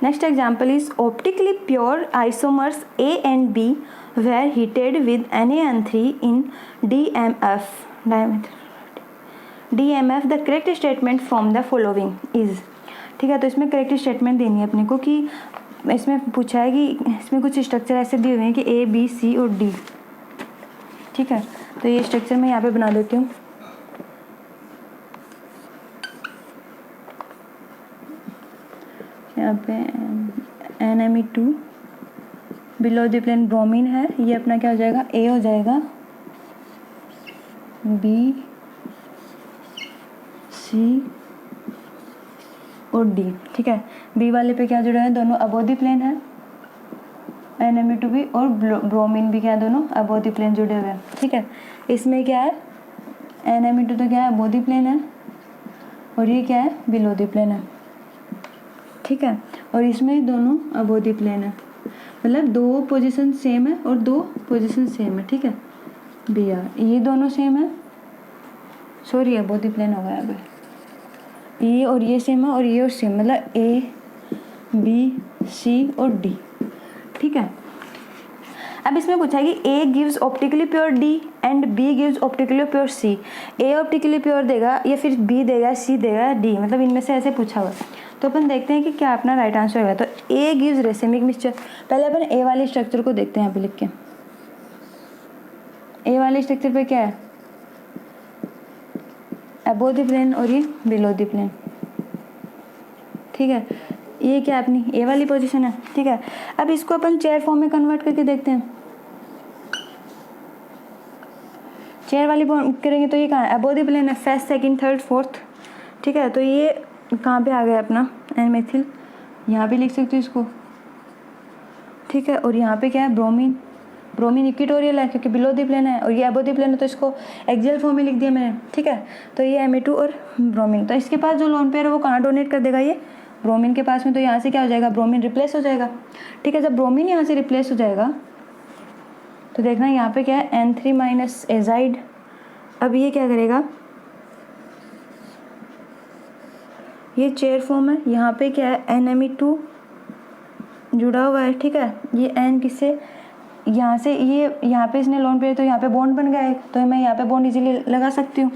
Next example is optically pure isomers A and B were heated with NaN3 in DMF. The correct statement from the following is, ठीक है, तो इसमें करेक्ट स्टेटमेंट देनी है अपने को कि इसमें पूछा है कि इसमें कुछ स्ट्रक्चर ऐसे दिए हुए हैं कि A, B, C और D। ठीक है, तो ये स्ट्रक्चर मैं यहाँ पे बना देती हूँ। यहाँ पे NMe2 below the plane bromine है, ये अपना क्या हो जाएगा, A हो जाएगा, B, C और D। ठीक है, B वाले पे क्या जुड़ा है, दोनों अबो द प्लेन है, NMe2 भी और ब्रोमीन भी क्या है, दोनों अबो द प्लेन जुड़े हुए हैं। ठीक है, इसमें क्या है, NMe2 तो क्या है, अबो द प्लेन है, और ये क्या है, बिलो द प्लेन है। ठीक है, और इसमें दोनों अबो द प्लेन है, मतलब 2 पोजीशन सेम है और 2 पोजीशन सेम है। ठीक है, बी आर, ये दोनों सेम है, सॉरी अबो द प्लेन हो गया अभी, ये और ये सेम है और ये और सेम, मतलब A, B, C और D। ठीक है, अब इसमें पूछा है कि A gives optically pure D and B gives optically pure C। A optically pure देगा या फिर B देगा, C देगा, D, मतलब इनमें से ऐसे पूछा हुआ। तो अपन देखते हैं कि क्या अपना राइट आंसर होगा। तो A गिव्स रेसिमिक मिक्सचर, पहले अपन A वाले स्ट्रक्चर को देखते हैं। यहाँ पे लिख के A वाले स्ट्रक्चर पे क्या है, अबो द प्लेन और ये बिलो द प्लेन। ठीक है, ये क्या अपनी A वाली पोजीशन है। ठीक है, अब इसको अपन चेयर फॉर्म में कन्वर्ट करके देखते हैं। चेयर वाली करेंगे तो ये कहाँ है, अबो द प्लेन है, फर्स्ट, सेकंड, थर्ड, फोर्थ। ठीक है, तो ये कहाँ पे आ गया अपना एन मेथिल, यहाँ भी लिख सकते हो इसको। ठीक है, और यहाँ पे क्या है, ब्रोमीन इक्विटोरियल है क्योंकि बिलो द प्लेन है, और ये अबो द प्लेन है तो इसको एक्सियल फॉर्म में लिख दिया मैंने। ठीक है, तो ये Me2 और ब्रोमीन, तो इसके पास जो लोन पेयर है वो कहाँ डोनेट कर देगा, ये ब्रोमीन के पास में। तो यहाँ से क्या हो जाएगा, ब्रोमीन रिप्लेस हो जाएगा। ठीक है, जब ब्रोमीन यहाँ से रिप्लेस हो जाएगा तो देखना यहाँ पे क्या है N3 माइनस एजाइड। अब ये क्या करेगा, ये चेयर फॉर्म है, यहाँ पे क्या है NMe2 जुड़ा हुआ है, ठीक है। ये N किससे, यहाँ से, ये यहाँ पे इसने लोन पे, तो यहाँ पे बॉन्ड बन गया है, तो मैं यहाँ पे बॉन्ड इजीली लगा सकती हूँ,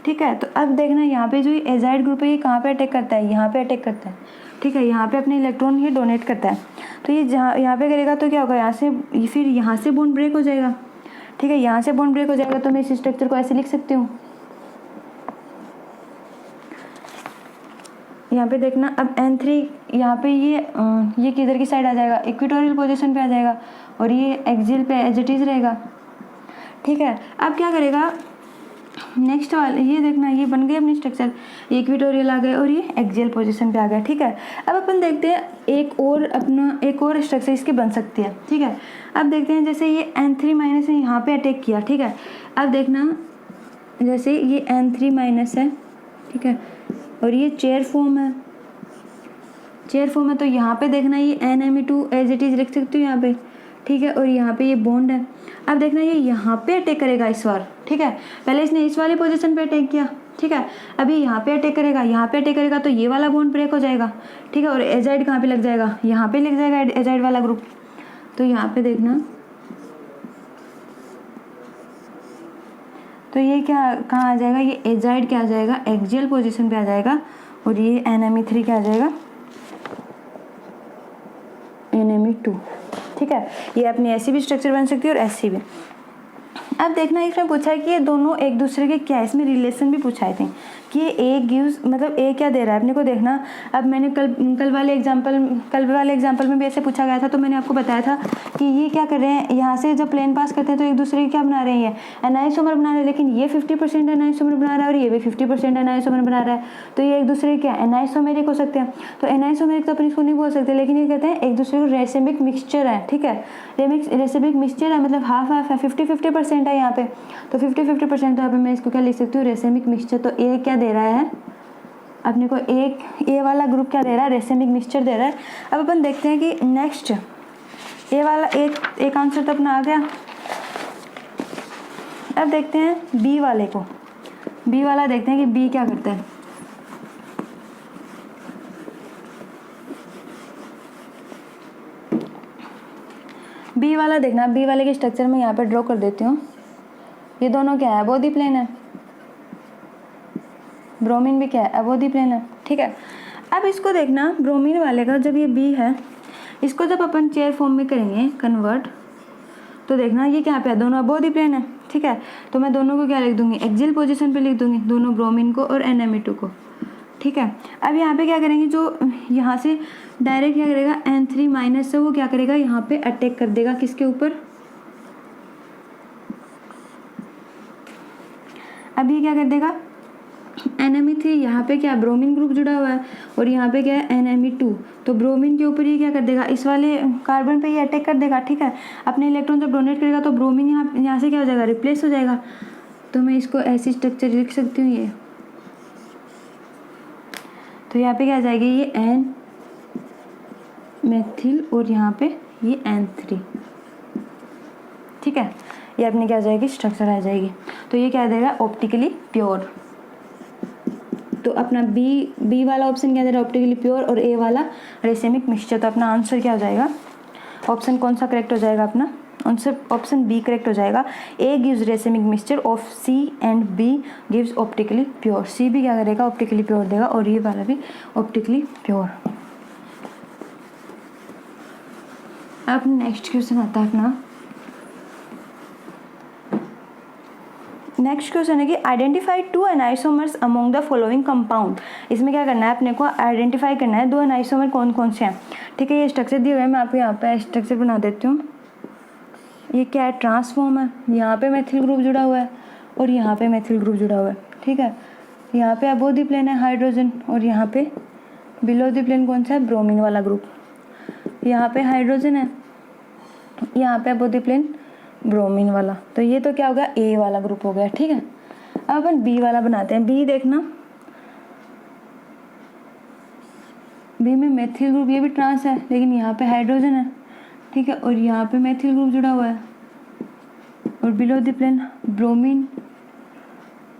ठीक है। तो अब देखना यहाँ पे जो ये एजाइड ग्रुप है ये कहाँ पे अटैक करता है, यहाँ पे अटैक करता है, ठीक है। यहाँ पे अपने इलेक्ट्रॉन ये डोनेट करता है, तो ये जहाँ यहाँ पे करेगा तो क्या होगा, यहाँ से फिर यहाँ से बॉन्ड ब्रेक हो जाएगा, ठीक है। यहाँ से बॉन्ड ब्रेक हो जाएगा तो मैं इस स्ट्रक्चर को ऐसे लिख सकती हूँ। यहाँ पे देखना अब N3 यहाँ पे ये किधर की साइड आ जाएगा, इक्वेटोरियल पोजीशन पे आ जाएगा, और ये एक्सियल पे एज इट इज रहेगा, ठीक है। अब क्या करेगा नेक्स्ट वाले, ये देखना ये बन गई अपनी स्ट्रक्चर, इक्वेटोरियल आ गए और ये एक्सियल पोजीशन पे आ गया, ठीक है। अब अपन देखते हैं एक और स्ट्रक्चर इसकी बन सकती है, ठीक है। अब देखते हैं जैसे ये N3 माइनस ने यहाँ पे अटैक किया, ठीक है। अब देखना जैसे ये N3 माइनस है, ठीक है, और ये चेयर फॉर्म है, तो यहाँ पे देखना ये NMe2 एज इट इज लिख सकती हूँ यहाँ पे, ठीक है। और यहाँ पे ये बॉन्ड है। अब देखना ये यहाँ पे अटैक करेगा इस बार, ठीक है। पहले इसने इस वाली पोजीशन पे अटैक किया, ठीक है। अभी यहाँ पे अटैक करेगा, तो ये वाला बॉन्ड ब्रेक हो जाएगा, ठीक है। और एजाइड कहाँ पे लग जाएगा, यहाँ पे लग जाएगा एजाइड वाला ग्रुप। तो यहाँ पे देखना, तो ये क्या कहाँ आ जाएगा, ये एजाइड क्या आ जाएगा, एक्सियल पोजीशन पे आ जाएगा, और ये NMe3 क्या आ जाएगा, NMe2, ठीक है। ये अपनी ऐसी भी स्ट्रक्चर बन सकती है और ऐसी भी। अब देखना इसमें पूछा है कि ये दोनों एक दूसरे के क्या है, इसमें रिलेशन भी पूछाए थे कि ये ए गिव्स, मतलब ए क्या दे रहा है अपने को देखना। अब मैंने कल वाले एग्जांपल में भी ऐसे पूछा गया था, तो मैंने आपको बताया था कि ये क्या कर रहे हैं, यहाँ से जब प्लेन पास करते हैं तो एक दूसरे के क्या बना रहे हैं, एनाइसोमर बना रहे हैं। लेकिन ये 50% एनाइसोमर बना रहा है और ये भी 50% एनाइसोमर बना रहा है, तो ये एक दूसरे के क्या एनाइसोमेरिक हो सकते हैं। तो एनाइसोमेरिक तो अपन इसको नहीं बोल सकते, लेकिन ये कहते हैं एक दूसरे को रेसिमिक मिक्सचर है, ठीक है। रेसिमिक मिक्सचर है, मतलब हाफ हाफ है, 50-50% है यहाँ पे। तो 50-50% तो यहाँ पे मैं इसको क्या लिख सकती हूँ, रेसिमिक मिक्सचर। तो ए क्या दे रहा है अपने को, ए वाला ग्रुप क्या दे रहा है, रेसिमिक मिक्सचर दे रहा है। अब अपन देखते हैं कि नेक्स्ट ए वाला एक आंसर तो अपना आ गया। अब देखते हैं बी वाले को, बी वाला देखते हैं कि बी क्या करता है। बी वाला देखना, बी वाले के स्ट्रक्चर में यहाँ पे ड्रॉ कर देती हूँ। ये दोनों क्या है, अबोधी प्लेन है, ब्रोमीन भी क्या है, अबोधी प्लेन है, ठीक है। अब इसको देखना ब्रोमीन वाले का, जब ये बी है, इसको जब अपन चेयर फॉर्म में करेंगे कन्वर्ट, तो देखना ये क्या पे है, दोनों अबोधी प्लेन है, ठीक है। तो मैं दोनों को क्या लिख दूंगी, एक्सियल पोजीशन पे लिख दूंगी, दोनों ब्रोमीन को और NMe2 को, ठीक है। अब यहाँ पे क्या करेंगे, जो यहाँ से डायरेक्ट क्या करेगा N3 माइनस से वो क्या करेगा, यहाँ पे अटैक कर देगा किसके ऊपर, अब ये क्या कर देगा NMe3, यहाँ पे क्या ब्रोमीन ग्रुप जुड़ा हुआ है और यहाँ पे क्या है NMe2, तो ब्रोमीन के ऊपर ये क्या कर देगा, इस वाले कार्बन पे ये अटैक कर देगा, ठीक है। अपने इलेक्ट्रॉन जब डोनेट करेगा तो ब्रोमीन यहाँ से क्या हो जाएगा, रिप्लेस हो जाएगा। तो मैं इसको ऐसी स्ट्रक्चर लिख सकती हूँ ये, तो यहाँ पे क्या आ जाएगी, ये N मेथिल और यहाँ पे ये N3, ठीक है। ये अपनी क्या आ जाएगी, स्ट्रक्चर आ जाएगी। तो ये क्या देगा, ऑप्टिकली प्योर। तो अपना बी वाला ऑप्शन क्या दे रहा है, ऑप्टिकली प्योर, और ए वाला रेसिमिक मिक्सचर। तो अपना आंसर क्या हो जाएगा, ऑप्शन कौन सा करेक्ट हो जाएगा अपना आंसर, ऑप्शन बी करेक्ट हो जाएगा। A gives racemic mixture of C and B gives optically pure. C भी क्या करेगा, ऑप्टिकली प्योर देगा, और ये वाला भी ऑप्टिकली प्योर। अब नेक्स्ट क्वेश्चन आता है अपना, नेक्स्ट क्वेश्चन है कि identify 2 enantiomers among the following compound. इसमें क्या करना है, अपने को आइडेंटिफाई करना है 2 एनाइसोमर कौन कौन से हैं, ठीक है। ये स्ट्रक्चर दिए हुए हैं, मैं आपको यहाँ पे स्ट्रक्चर बना देती हूँ। ये क्या है, ट्रांसफॉर्म है, यहाँ पे मेथिल ग्रुप जुड़ा हुआ है और यहाँ पे मेथिल ग्रुप जुड़ा हुआ है, ठीक है। यहाँ पे अबोव द प्लेन है हाइड्रोजन, और यहाँ पे बिलो द प्लेन कौन सा है, ब्रोमीन वाला ग्रुप। यहाँ पे हाइड्रोजन है, यहाँ पे अबोव द प्लेन ब्रोमीन वाला। तो ये तो क्या हो गया, ए वाला ग्रुप हो गया, ठीक है। अब अपन बी वाला बनाते हैं। बी देखना, बी में मेथिल ग्रुप, ये भी ट्रांस है लेकिन यहाँ पे हाइड्रोजन है, ठीक है, और यहाँ पे मेथिल ग्रुप जुड़ा हुआ है, और बिलो द प्लेन ब्रोमीन,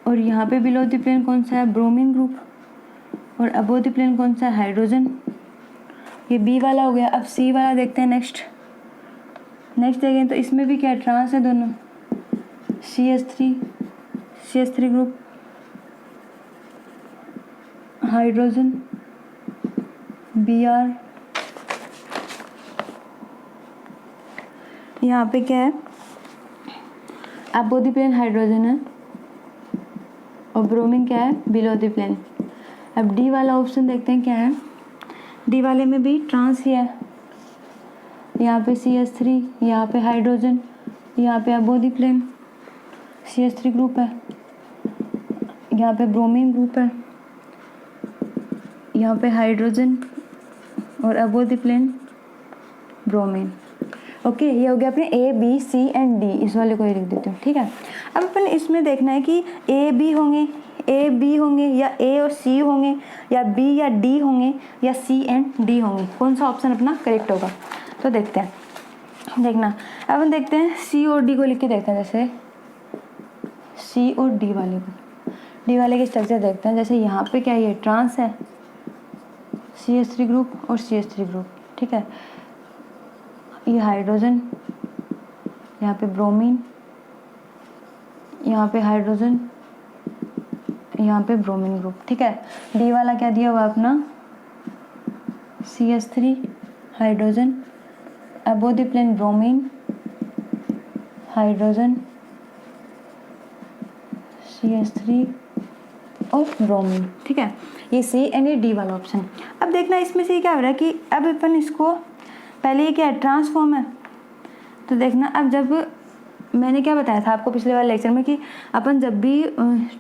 और यहाँ पे बिलो द प्लेन कौन सा है, ब्रोमीन ग्रुप, और अबो द प्लेन कौन सा है, हाइड्रोजन। ये बी वाला हो गया। अब सी वाला देखते हैं। नेक्स्ट देखें तो इसमें भी क्या ट्रांस है दोनों, CH3 ग्रुप, हाइड्रोजन Br। यहाँ पे क्या है, अबो द प्लेन हाइड्रोजन है और ब्रोमीन क्या है, बिलो द प्लेन। अब डी वाला ऑप्शन देखते हैं क्या है। डी वाले में भी ट्रांस ही है। यहाँ पे CH3, यहाँ पे हाइड्रोजन, यहाँ पे above the plane CH3 group है, यहाँ पे ब्रोमीन ग्रुप है, यहाँ पे हाइड्रोजन और above the plane bromine. Okay, ये हो गया अपने A, B, C and D। इस वाले को ही लिख देती हूँ, ठीक है। अब अपन इसमें देखना है कि A, B होंगे या A और C होंगे या B या D होंगे या C एंड D होंगे, कौन सा ऑप्शन अपना करेक्ट होगा। तो देखते हैं, देखना अब अपन देखते हैं C और D को लिख के देखते हैं। जैसे C और D वाले को, D वाले के स्ट्रक्चर देखते हैं। जैसे यहाँ पे क्या ये ट्रांस है, CH3 ग्रुप और CH3 ग्रुप, ठीक है। ये हाइड्रोजन, यहाँ पे ब्रोमीन, यहाँ पे हाइड्रोजन, यहाँ पे ब्रोमीन ग्रुप, ठीक है। डी वाला क्या दिया हुआ अपना, CH3 hydrogen, above the plane bromine, hydrogen, CH3 और ब्रोमीन, ठीक है। ये सी एंड ये डी वाला ऑप्शन। अब देखना इसमें से क्या हो रहा है कि अब अपन इसको, पहले ये क्या है, ट्रांसफॉर्म है। तो देखना अब जब मैंने क्या बताया था आपको पिछले वाले लेक्चर में कि अपन जब भी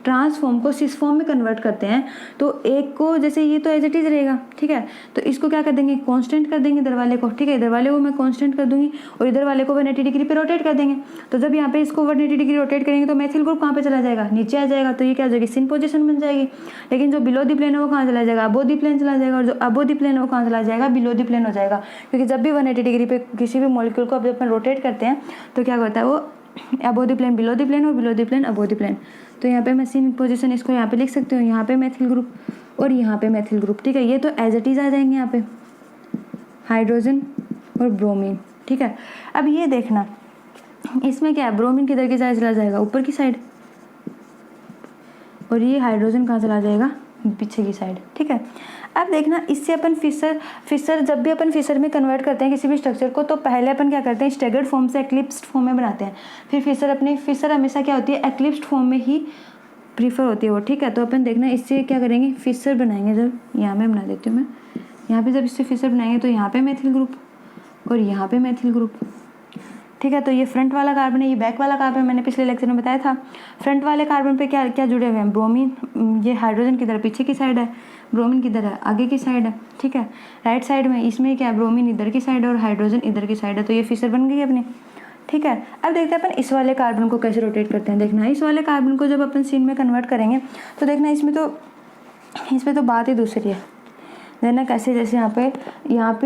ट्रांसफॉर्म को सिस फॉर्म में कन्वर्ट करते हैं तो एक को, जैसे ये तो एज इट इज रहेगा, ठीक है, तो इसको क्या कर देंगे, कांस्टेंट कर देंगे इधर वाले को, ठीक है। इधर वाले को मैं कांस्टेंट कर दूंगी और इधर वाले को 180 डिग्री पे रोटेट कर देंगे। तो जब यहाँ पे इसको 180 डिग्री रोटेट करेंगे तो मेथिल ग्रुप कहाँ पे चला जाएगा, नीचे आ जाएगा। तो ये क्या हो जाएगी, सिन पोजिशन बन जाएगी। लेकिन जो बिलो दी प्लेन है वो कहाँ चला जाएगा, अबो दी प्लेन चला जाएगा, और जो अबो दी प्लेन है वो कहाँ चला जाएगा, बिलो दी प्लेन हो जाएगा। क्योंकि जब भी 180 डिग्री पे किसी भी मॉलिक्यूल को जब अपन रोटेट करते हैं तो क्या होता है, वो above the plane below the plane और below the plane above the plane. तो यहाँ पे मैं सिन पोजीशन इसको यहाँ पे लिख सकती हूँ, यहाँ पे मेथिल ग्रुप और यहाँ पे मेथिल ग्रुप, ठीक है। ये तो एज इट इज आ जाएंगे यहाँ पे हाइड्रोजन और ब्रोमीन, ठीक है। अब ये देखना इसमें क्या है, ब्रोमीन किधर की साइड चला जाएगा, ऊपर की साइड, और ये हाइड्रोजन कहाँ चला जाएगा, पीछे की साइड, ठीक है। अब देखना इससे अपन फिशर जब भी अपन फिशर में कन्वर्ट करते हैं किसी भी स्ट्रक्चर को, तो पहले अपन क्या करते हैं, स्टैगर्ड फॉर्म से एक्लिप्स्ड फॉर्म में बनाते हैं। फिर फिशर हमेशा क्या होती है, एक्लिप्स्ड फॉर्म में ही प्रीफर होती है वो, ठीक है। तो अपन देखना इससे क्या करेंगे, फिशर बनाएंगे। जब यहाँ में बना देती हूँ मैं, यहाँ पे जब इससे फिशर बनाएंगे तो यहाँ पे मेथिल ग्रुप और यहाँ पे मेथिल ग्रुप, ठीक है। तो ये फ्रंट वाला कार्बन है, ये बैक वाला कार्बन, मैंने पिछले लेक्चर में बताया था। फ्रंट वाले कार्बन पे क्या क्या जुड़े हुए हैं, ब्रोमीन, ये हाइड्रोजन किधर पीछे की साइड है, ब्रोमीन किधर है, आगे की साइड है, ठीक है। राइट साइड में इसमें क्या है, ब्रोमीन इधर की साइड है और हाइड्रोजन इधर की साइड है। तो ये फिशर बन गई अपनी, ठीक है। अब देखते हैं अपन इस वाले कार्बन को कैसे रोटेट करते हैं। देखना इस वाले कार्बन को जब अपन सीन में कन्वर्ट करेंगे तो देखना इसमें तो बात ही दूसरी है। देखना कैसे, जैसे यहाँ पे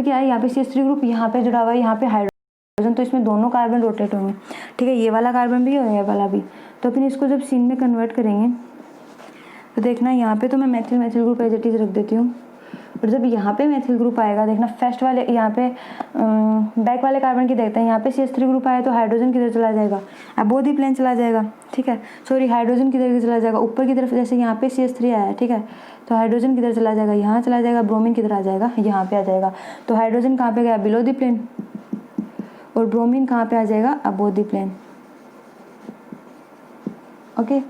क्या है, यहाँ पे CH3 ग्रुप यहाँ पे जुड़ा हुआ है, यहाँ पे हाइड्रोजन, तो इसमें दोनों कार्बन रोटेट होंगे, ठीक है। ये वाला कार्बन भी और ये वाला भी। तो फिर इसको जब सीन में कन्वर्ट करेंगे तो देखना यहाँ पे तो मैं methyl group as it is रख देती हूँ, और जब यहाँ पे मेथिल ग्रुप आएगा, देखना फर्स्ट वाले यहाँ पे बैक वाले कार्बन की देखते हैं, यहाँ पे CH3 ग्रुप आया तो हाइड्रोजन किधर चला जाएगा, अबो दी प्लेन चला जाएगा, ठीक है। सॉरी, हाइड्रोजन किधर चला जाएगा, ऊपर की तरफ। जैसे यहाँ पे CH3 आया है, ठीक है, तो हाइड्रोजन किधर चला जाएगा, यहाँ चला जाएगा। ब्रोमीन किधर आ जाएगा, यहाँ पे आ जाएगा। तो हाइड्रोजन कहाँ पे गया, बिलो दी प्लेन, और ब्रोमीन कहाँ पे आ जाएगा, अबो दी प्लेन, ओके।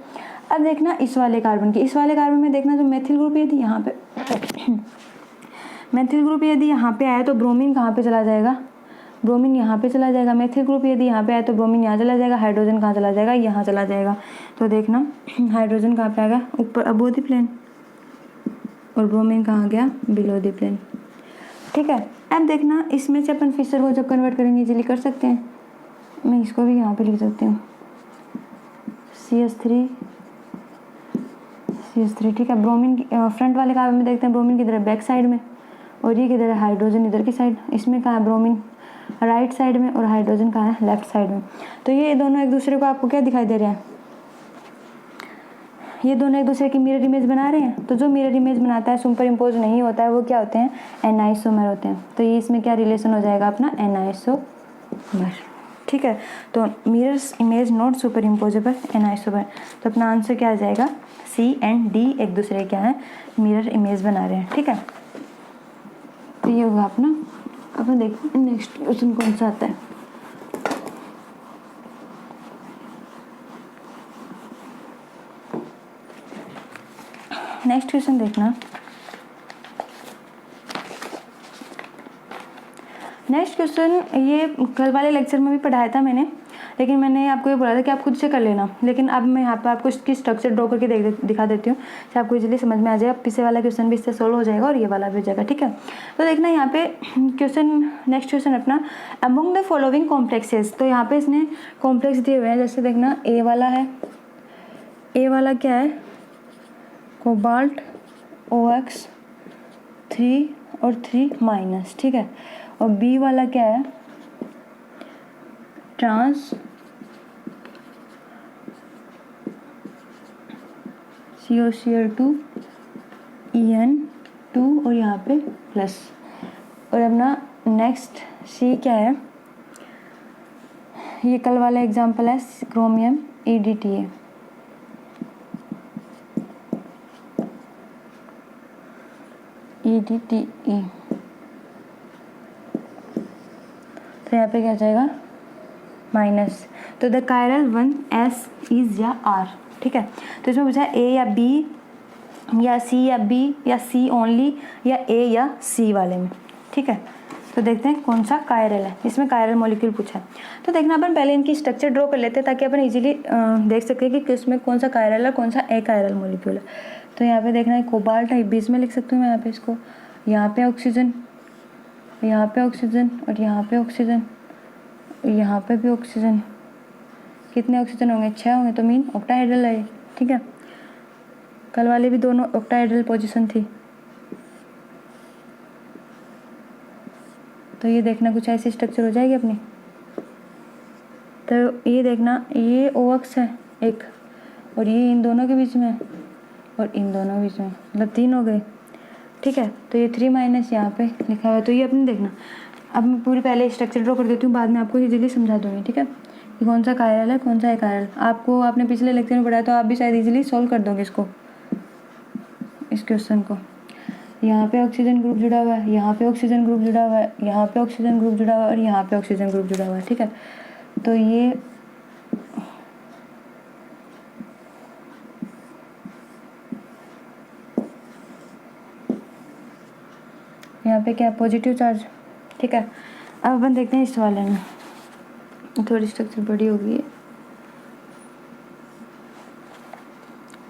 अब देखना इस वाले कार्बन में देखना जो मेथिल ग्रुप यदि यहाँ पे मेथिल ग्रुप यदि यहाँ पे आया तो ब्रोमीन कहाँ पे चला जाएगा, ब्रोमीन यहाँ पे चला जाएगा। मेथिल ग्रुप यदि यहाँ पे आया तो ब्रोमीन यहाँ चला जाएगा, हाइड्रोजन कहाँ चला जाएगा, यहाँ चला जाएगा। तो देखना हाइड्रोजन कहाँ पे आ गया, ऊपर अबो दी प्लेन, और ब्रोमीन कहाँ गया, बिलो दी प्लेन, ठीक है। अब देखना इसमें से अपन फिशर को जब कन्वर्ट करेंगे इजीली कर सकते हैं। मैं इसको भी यहाँ पे लिख सकती हूँ, CH3, ठीक है। ब्रोमीन फ्रंट वाले कार्बन में देखते हैं ब्रोमीन किधर है, बैक साइड में, और ये किधर है, हाइड्रोजन इधर की साइड। इसमें कहाँ है, ब्रोमीन राइट साइड में और हाइड्रोजन कहाँ है, लेफ्ट साइड में। तो ये दोनों एक दूसरे को आपको क्या दिखाई दे रहे हैं, ये दोनों एक दूसरे की मिरर इमेज बना रहे हैं। तो जो मिरर इमेज बनाता है, सुपर इम्पोज नहीं होता है, वो क्या होते हैं, एनाइसोमर होते हैं। तो ये इसमें क्या रिलेशन हो जाएगा अपना, एनाइसोमर। ठीक है, तो mirrors image not superimposable, enantiomer. तो अपना आंसर क्या आ जाएगा, सी एंड डी एक दूसरे क्या है, मिरर इमेज बना रहे हैं। ठीक है, तो ये होगा अपना। अपन देखते हैं नेक्स्ट क्वेश्चन कौन सा आता है। नेक्स्ट क्वेश्चन देखना। नेक्स्ट क्वेश्चन ये कल वाले लेक्चर में भी पढ़ाया था मैंने, लेकिन मैंने आपको ये बोला था कि आप खुद से कर लेना। लेकिन अब मैं यहाँ पर आपको इसकी स्ट्रक्चर ड्रॉ करके दिखा देती हूँ, तो आपको इजीली समझ में आ जाएगा। पीछे वाला क्वेश्चन भी इससे सोल्व हो जाएगा और ये वाला भी हो जाएगा। ठीक है, तो देखना यहाँ पे क्वेश्चन, नेक्स्ट क्वेश्चन अपना, अमोंग द फॉलोइंग कॉम्प्लेक्सेस। तो यहाँ पे इसने कॉम्प्लेक्स दिए हुए हैं, जैसे देखना ए वाला है, ए वाला क्या है, कोबाल्ट OX 3 और 3 माइनस। ठीक है, और बी वाला क्या है, ट्रांस COCl2 En2 और यहाँ पे प्लस। और अपना नेक्स्ट सी क्या है, ये कल वाला एग्जांपल है, क्रोमियम EDTA। EDTA, तो यहाँ पे क्या जाएगा, माइनस। तो the chiral one S is या R। ठीक है, तो इसमें पूछा है A या B या C या B या C ओनली या A या C वाले में। ठीक है, तो देखते हैं कौन सा कायरल है, इसमें कायरल मॉलिक्यूल पूछा है। तो देखना अपन पहले इनकी स्ट्रक्चर ड्रॉ कर लेते हैं, ताकि अपन इजीली देख सकें कि किसमें कौन सा कायरल है, कौन सा ए कायरल मॉलिक्यूल है। तो यहाँ पे देखना है कोबाल्ट है, बीच में लिख सकती हूँ मैं यहाँ पे इसको, यहाँ पे ऑक्सीजन, यहाँ पे ऑक्सीजन और यहाँ पे ऑक्सीजन, यहाँ पे भी ऑक्सीजन। कितने ऑक्सीजन होंगे, 6 होंगे, तो मीन ऑक्टाहेड्रल है। ठीक है, कल वाले भी दोनों ऑक्टाहेड्रल पोजीशन थी। तो ये देखना कुछ ऐसी स्ट्रक्चर हो जाएगी अपनी। तो ये देखना, ये OX है एक, और ये इन दोनों के बीच में और इन दोनों के बीच में, मतलब 3 हो गए। ठीक है, तो ये 3 माइनस यहाँ पे लिखा हुआ है। तो ये अपने देखना, अब मैं पूरी पहले स्ट्रक्चर ड्रॉ कर देती हूँ, बाद में आपको इजीली समझा दूँगी। ठीक है, कि कौन सा कायरल है, कौन सा है कायरल। आपको आपने पिछले लेक्चर में पढ़ाया, तो आप भी शायद इजीली सॉल्व कर दोगे इसको, इस क्वेश्चन को। यहाँ पे ऑक्सीजन ग्रुप जुड़ा हुआ है, यहाँ पे ऑक्सीजन ग्रुप जुड़ा हुआ है, यहाँ पे ऑक्सीजन ग्रुप जुड़ा हुआ है और यहाँ पे ऑक्सीजन ग्रुप जुड़ा हुआ है। ठीक है, तो ये यहाँ पे क्या, पॉजिटिव चार्ज। ठीक है, अब अपन देखते हैं इस वाले में, थोड़ी स्ट्रक्चर बड़ी हो गई है।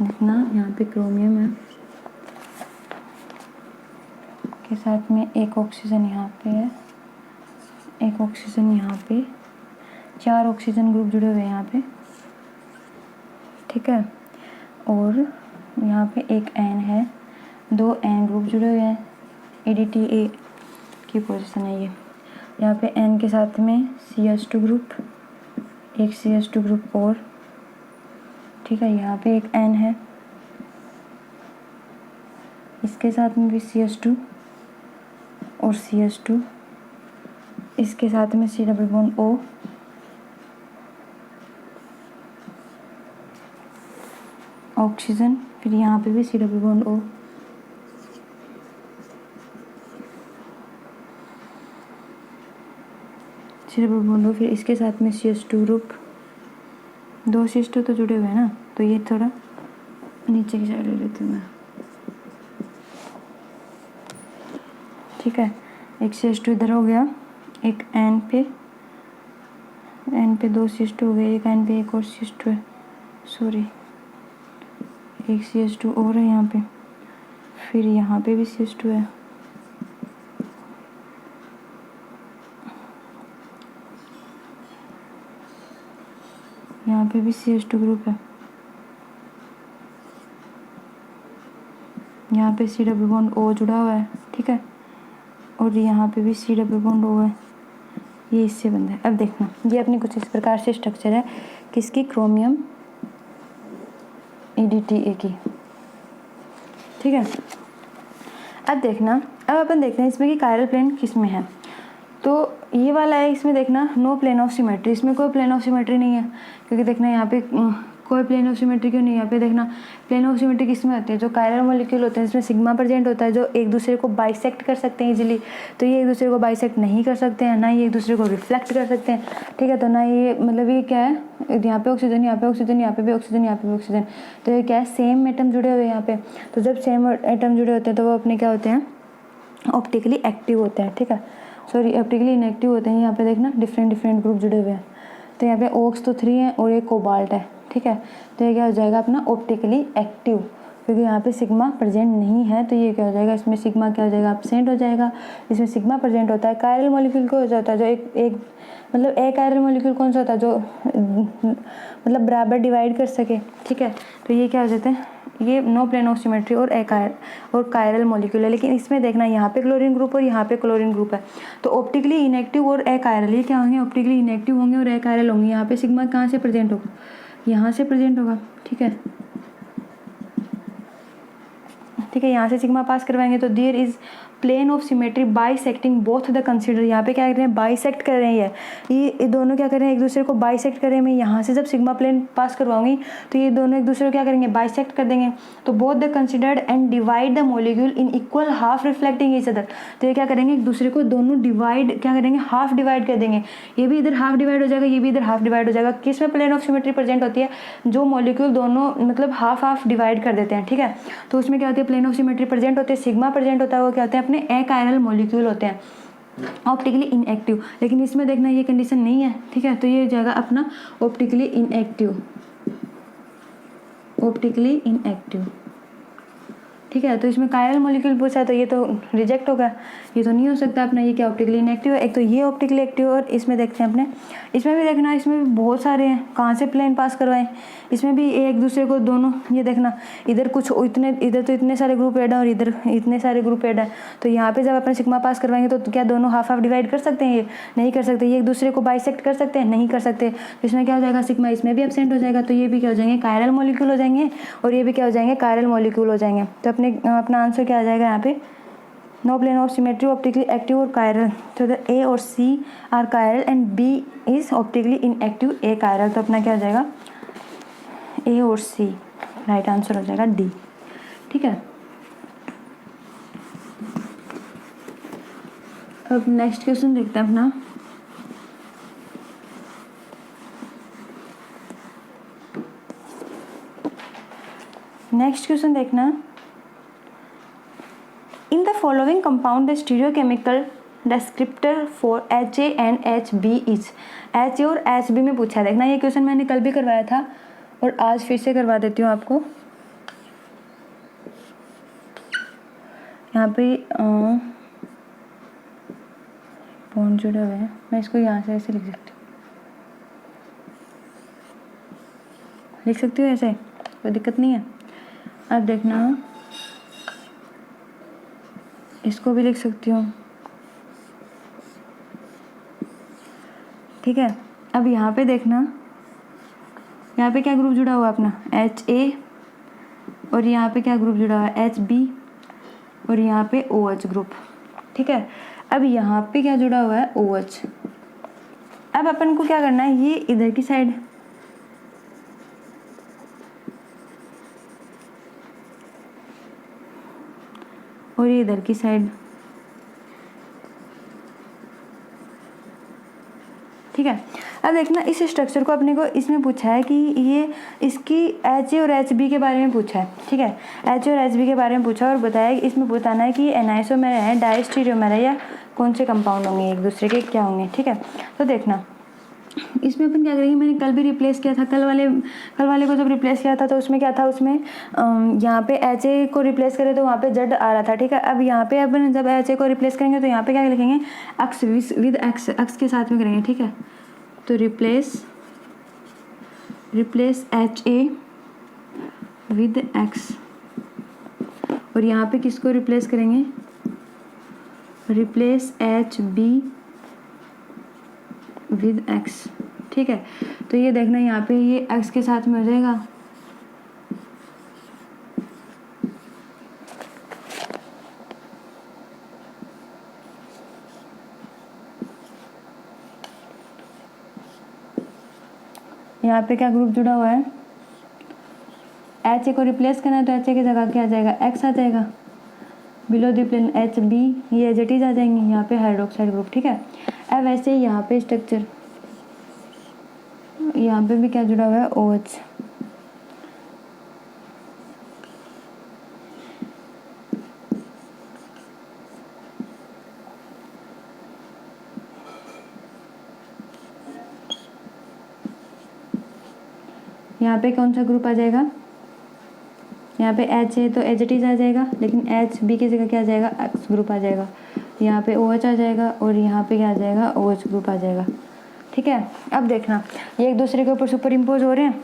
देखना यहाँ पे क्रोमियम है, के साथ में एक ऑक्सीजन यहाँ पे है, एक ऑक्सीजन यहाँ पे, 4 ऑक्सीजन ग्रुप जुड़े हुए हैं यहाँ पे। ठीक है, और यहाँ पे एक N है, 2 N ग्रुप जुड़े हुए हैं, EDTA की पोजीशन है ये। यहाँ पे N के साथ में CH2 ग्रुप, एक CH2 ग्रुप और। ठीक है, यहाँ पे एक N है, इसके साथ में भी CH2 और CH2, इसके साथ में C double bond O, oxygen, फिर यहाँ पे भी C double bond O, C double bond O, फिर इसके साथ में CH2 ग्रुप, 2 CH2 तो जुड़े हुए हैं ना, तो ये थोड़ा नीचे की साइड ले लेती हूँ मैं। ठीक है, एक CH2 इधर हो गया, एक N पे 2 CH2 हो गए, एक N पे एक और CH2 है, सॉरी एक CH2 और है यहाँ पे, फिर यहाँ पे भी CH2 है, यहाँ पे भी CH2 ग्रुप है, यहाँ पे C डबल बॉन्ड O जुड़ा हुआ है। ठीक है, और यहाँ पे भी C डबल बॉन्ड O है, ये इससे बंद है। अब देखना ये अपनी कुछ इस प्रकार से स्ट्रक्चर है किसकी, क्रोमियम EDTA की, ठीक है। अब देखना, अब अपन देखते हैं इसमें कि कायरल प्लेन किस में है। तो ये वाला है, इसमें देखना नो प्लेन ऑफ सिमेट्री, इसमें कोई प्लेन ऑफ सिमेट्री नहीं है, क्योंकि देखना यहाँ पे कोई प्लेन ऑफ सिमेट्री क्यों नहीं है। यहाँ पे देखना प्लेन ऑफ सिमेट्री किस में होती है, जो कायरल मॉलिक्यूल होते हैं इसमें सिग्मा प्रेजेंट होता है, जो एक दूसरे को बाइसेक्ट कर सकते हैं इजीली। तो ये एक दूसरे को बाइसेक्ट नहीं कर सकते हैं, ना ये एक दूसरे को रिफ्लेक्ट कर सकते हैं, ठीक है। तो ना ये मतलब ये क्या है, यहाँ पे ऑक्सीजन, यहाँ पे ऑक्सीजन, यहाँ पे भी ऑक्सीजन, यहाँ पे भी ऑक्सीजन, तो ये क्या है, सेम एटम जुड़े हुए हैं यहाँ पे। तो जब सेम एटम जुड़े होते हैं तो वो अपने क्या होते हैं, ऑप्टिकली एक्टिव होते हैं, ठीक है, सॉरी ऑप्टिकली इनएक्टिव होते हैं। यहाँ पे देखना डिफरेंट ग्रुप जुड़े हुए हैं। तो यहाँ पे ओक्स तो 3 है और एक कोबाल्ट है, ठीक है। तो ये क्या हो जाएगा अपना ऑप्टिकली एक्टिव, क्योंकि यहाँ पे सिग्मा प्रेजेंट नहीं है, तो ये क्या हो जाएगा, इसमें सिग्मा क्या हो जाएगा, एब्सेंट हो जाएगा। इसमें सिग्मा प्रेजेंट होता है। कायरल मॉलिक्यूल को हो जाता है जो एक मतलब एक कायरल मॉलिक्यूल कौन सा होता है, जो मतलब बराबर डिवाइड कर सके, ठीक है। तो ये क्या हो जाते हैं, ये नो प्लेन ऑफ सिमेट्री और कायरल मॉलिक्यूल है। लेकिन इसमें देखना यहाँ पे क्लोरीन ग्रुप और यहाँ पे क्लोरीन ग्रुप है, तो ऑप्टिकली इनएक्टिव और अकायरल, ये क्या होंगे, ऑप्टिकली इनएक्टिव होंगे और अकायरल होंगे। यहाँ पे सिग्मा कहाँ से प्रेजेंट होगा, यहाँ से प्रेजेंट होगा, ठीक है, ठीक है। यहाँ से सिग्मा पास करवाएंगे तो there is plane of symmetry bisecting both the consider, यहाँ पे क्या कर रहे हैं, बाइसेक्ट कर रहे हैं, ये दोनों क्या कर रहे हैं, एक दूसरे को बाइसेक्ट कर रहे हैं। मैं यहाँ से जब सिग्मा प्लेन पास करवाऊंगी तो ये दोनों एक दूसरे को क्या करेंगे, बाइसेक्ट कर देंगे। तो both the considered and divide the molecule in equal half reflecting each other, तो ये क्या करेंगे, एक दूसरे को दोनों डिवाइड क्या करेंगे, हाफ डिवाइड कर देंगे। ये भी इधर हाफ डिवाइड हो जाएगा, ये भी इधर हाफ डिवाइड हो जाएगा। किस में प्लेन ऑफ सिमेट्री प्रेजेंट होती है, जो मॉलिक्यूल दोनों मतलब हाफ हाफ डिवाइड कर देते हैं, ठीक है। तो उसमें क्या होती है, प्लेन ऑफ सिमेट्री प्रेजेंट होती है, सिग्मा प्रेजेंट होता है, वो क्या होते हैं, अपने अकायरल मॉलिक्यूल होते हैं, ऑप्टिकली इनएक्टिव। लेकिन इसमें देखना ये कंडीशन नहीं है, ठीक है। तो ये हो जाएगा अपना ऑप्टिकली इनएक्टिव, ऑप्टिकली इनएक्टिव, ठीक है। तो इसमें कायरल मॉलिक्यूल पूछा है तो ये तो रिजेक्ट होगा, ये तो नहीं हो सकता अपना, ये क्या ऑप्टिकली इनएक्टिव है। एक तो ये ऑप्टिकली एक्टिव, और इसमें देखते हैं अपने, इसमें भी देखना, इसमें भी बहुत सारे हैं, कहाँ से प्लेन पास करवाएं, इसमें भी एक दूसरे को दोनों, ये देखना इधर कुछ इधर तो इतने सारे ग्रुप ऐड है और इधर इतने सारे ग्रुप ऐड है। तो यहाँ पे जब अपने सिग्मा पास करवाएंगे तो क्या दोनों हाफ हाफ डिवाइड कर सकते हैं, ये नहीं कर सकते। ये एक दूसरे को बाइसेक्ट कर सकते हैं, नहीं कर सकते। तो इसमें क्या हो जाएगा, सिग्मा इसमें भी एब्सेंट हो जाएगा, तो ये भी क्या हो जाएंगे, कायरल मॉलिक्यूल हो जाएंगे, और ये भी क्या हो जाएंगे, कायरल मॉलिक्यूल हो जाएंगे। तो अपना आंसर क्या आ जाएगा यहाँ पे, no plane of symmetry, optically active और कायरल। तो ए और C are chiral and B is optically inactive achiral. तो अपना क्या हो जाएगा, ए और सी, राइट आंसर हो जाएगा डी, ठीक है। अब नेक्स्ट क्वेश्चन देखते हैं अपना, नेक्स्ट क्वेश्चन देखना, in the following compound the stereochemical descriptor for HA and HB is, HA और HB में पूछा है। देखना ये क्वेश्चन मैंने कल भी करवाया था और आज फिर से करवा देती हूँ आपको। यहाँ पे बॉन्ड जुड़े हुए हैं, मैं इसको यहाँ से ऐसे लिख सकती हूँ ऐसे, कोई दिक्कत नहीं है। अब देखना इसको भी लिख सकती हूँ, ठीक है। अब यहाँ पे देखना, यहाँ पे क्या ग्रुप जुड़ा हुआ है अपना, HA, और यहाँ पे क्या ग्रुप जुड़ा हुआ है, HB, और यहाँ पे OH ग्रुप, ठीक है। अब यहाँ पे क्या जुड़ा हुआ है, OH। अब अपन को क्या करना है, ये इधर की साइड, और ये इधर की साइड, ठीक है। अब देखना इस स्ट्रक्चर को अपने को इसमें पूछा है कि ये इसकी HA और HB के बारे में पूछा है, ठीक है। HA और HB के बारे में पूछा और बताया कि इसमें बताना है कि एनाइसोमेर है, डायस्टीरियोमेर है, या कौन से कंपाउंड होंगे एक दूसरे के क्या होंगे, ठीक है। तो देखना इसमें अपन क्या करेंगे, मैंने कल भी रिप्लेस किया था, कल वाले को जब रिप्लेस किया था तो उसमें क्या था, उसमें यहाँ पे HA को रिप्लेस करें तो वहाँ पे Z आ रहा था, ठीक है। अब यहाँ पे अपन जब HA को रिप्लेस करेंगे तो यहाँ पे क्या लिखेंगे, एक्स विद एक्स के साथ में करेंगे, ठीक है। तो रिप्लेस HA विद एक्स, और यहाँ पे किसको रिप्लेस करेंगे, रिप्लेस HB विद एक्स, ठीक है। तो ये देखना यहाँ पे ये एक्स के साथ में हो जाएगा, यहाँ पे क्या ग्रुप जुड़ा हुआ है, एच ए को रिप्लेस करना है तो एच ए की जगह क्या आ जाएगा, एक्स आ जाएगा। Below the plane H B, ये एच एटीज आ जाएंगे, यहाँ पे हाइड्रोक्साइड ग्रुप, ठीक है। अब वैसे ही यहाँ पे स्ट्रक्चर, यहाँ पे भी क्या जुड़ा हुआ है, ओ एच। यहाँ पे कौन सा ग्रुप आ जाएगा, यहाँ पे एच है तो एच एटीज आ जाएगा, लेकिन एच बी की जगह क्या आ जाएगा, एक्स ग्रुप आ जाएगा। यहाँ पे ओ एच आ जाएगा और यहाँ पे क्या आ जाएगा, ओ एच ग्रुप आ जाएगा, ठीक है। अब देखना ये एक दूसरे के ऊपर सुपर इम्पोज हो रहे हैं,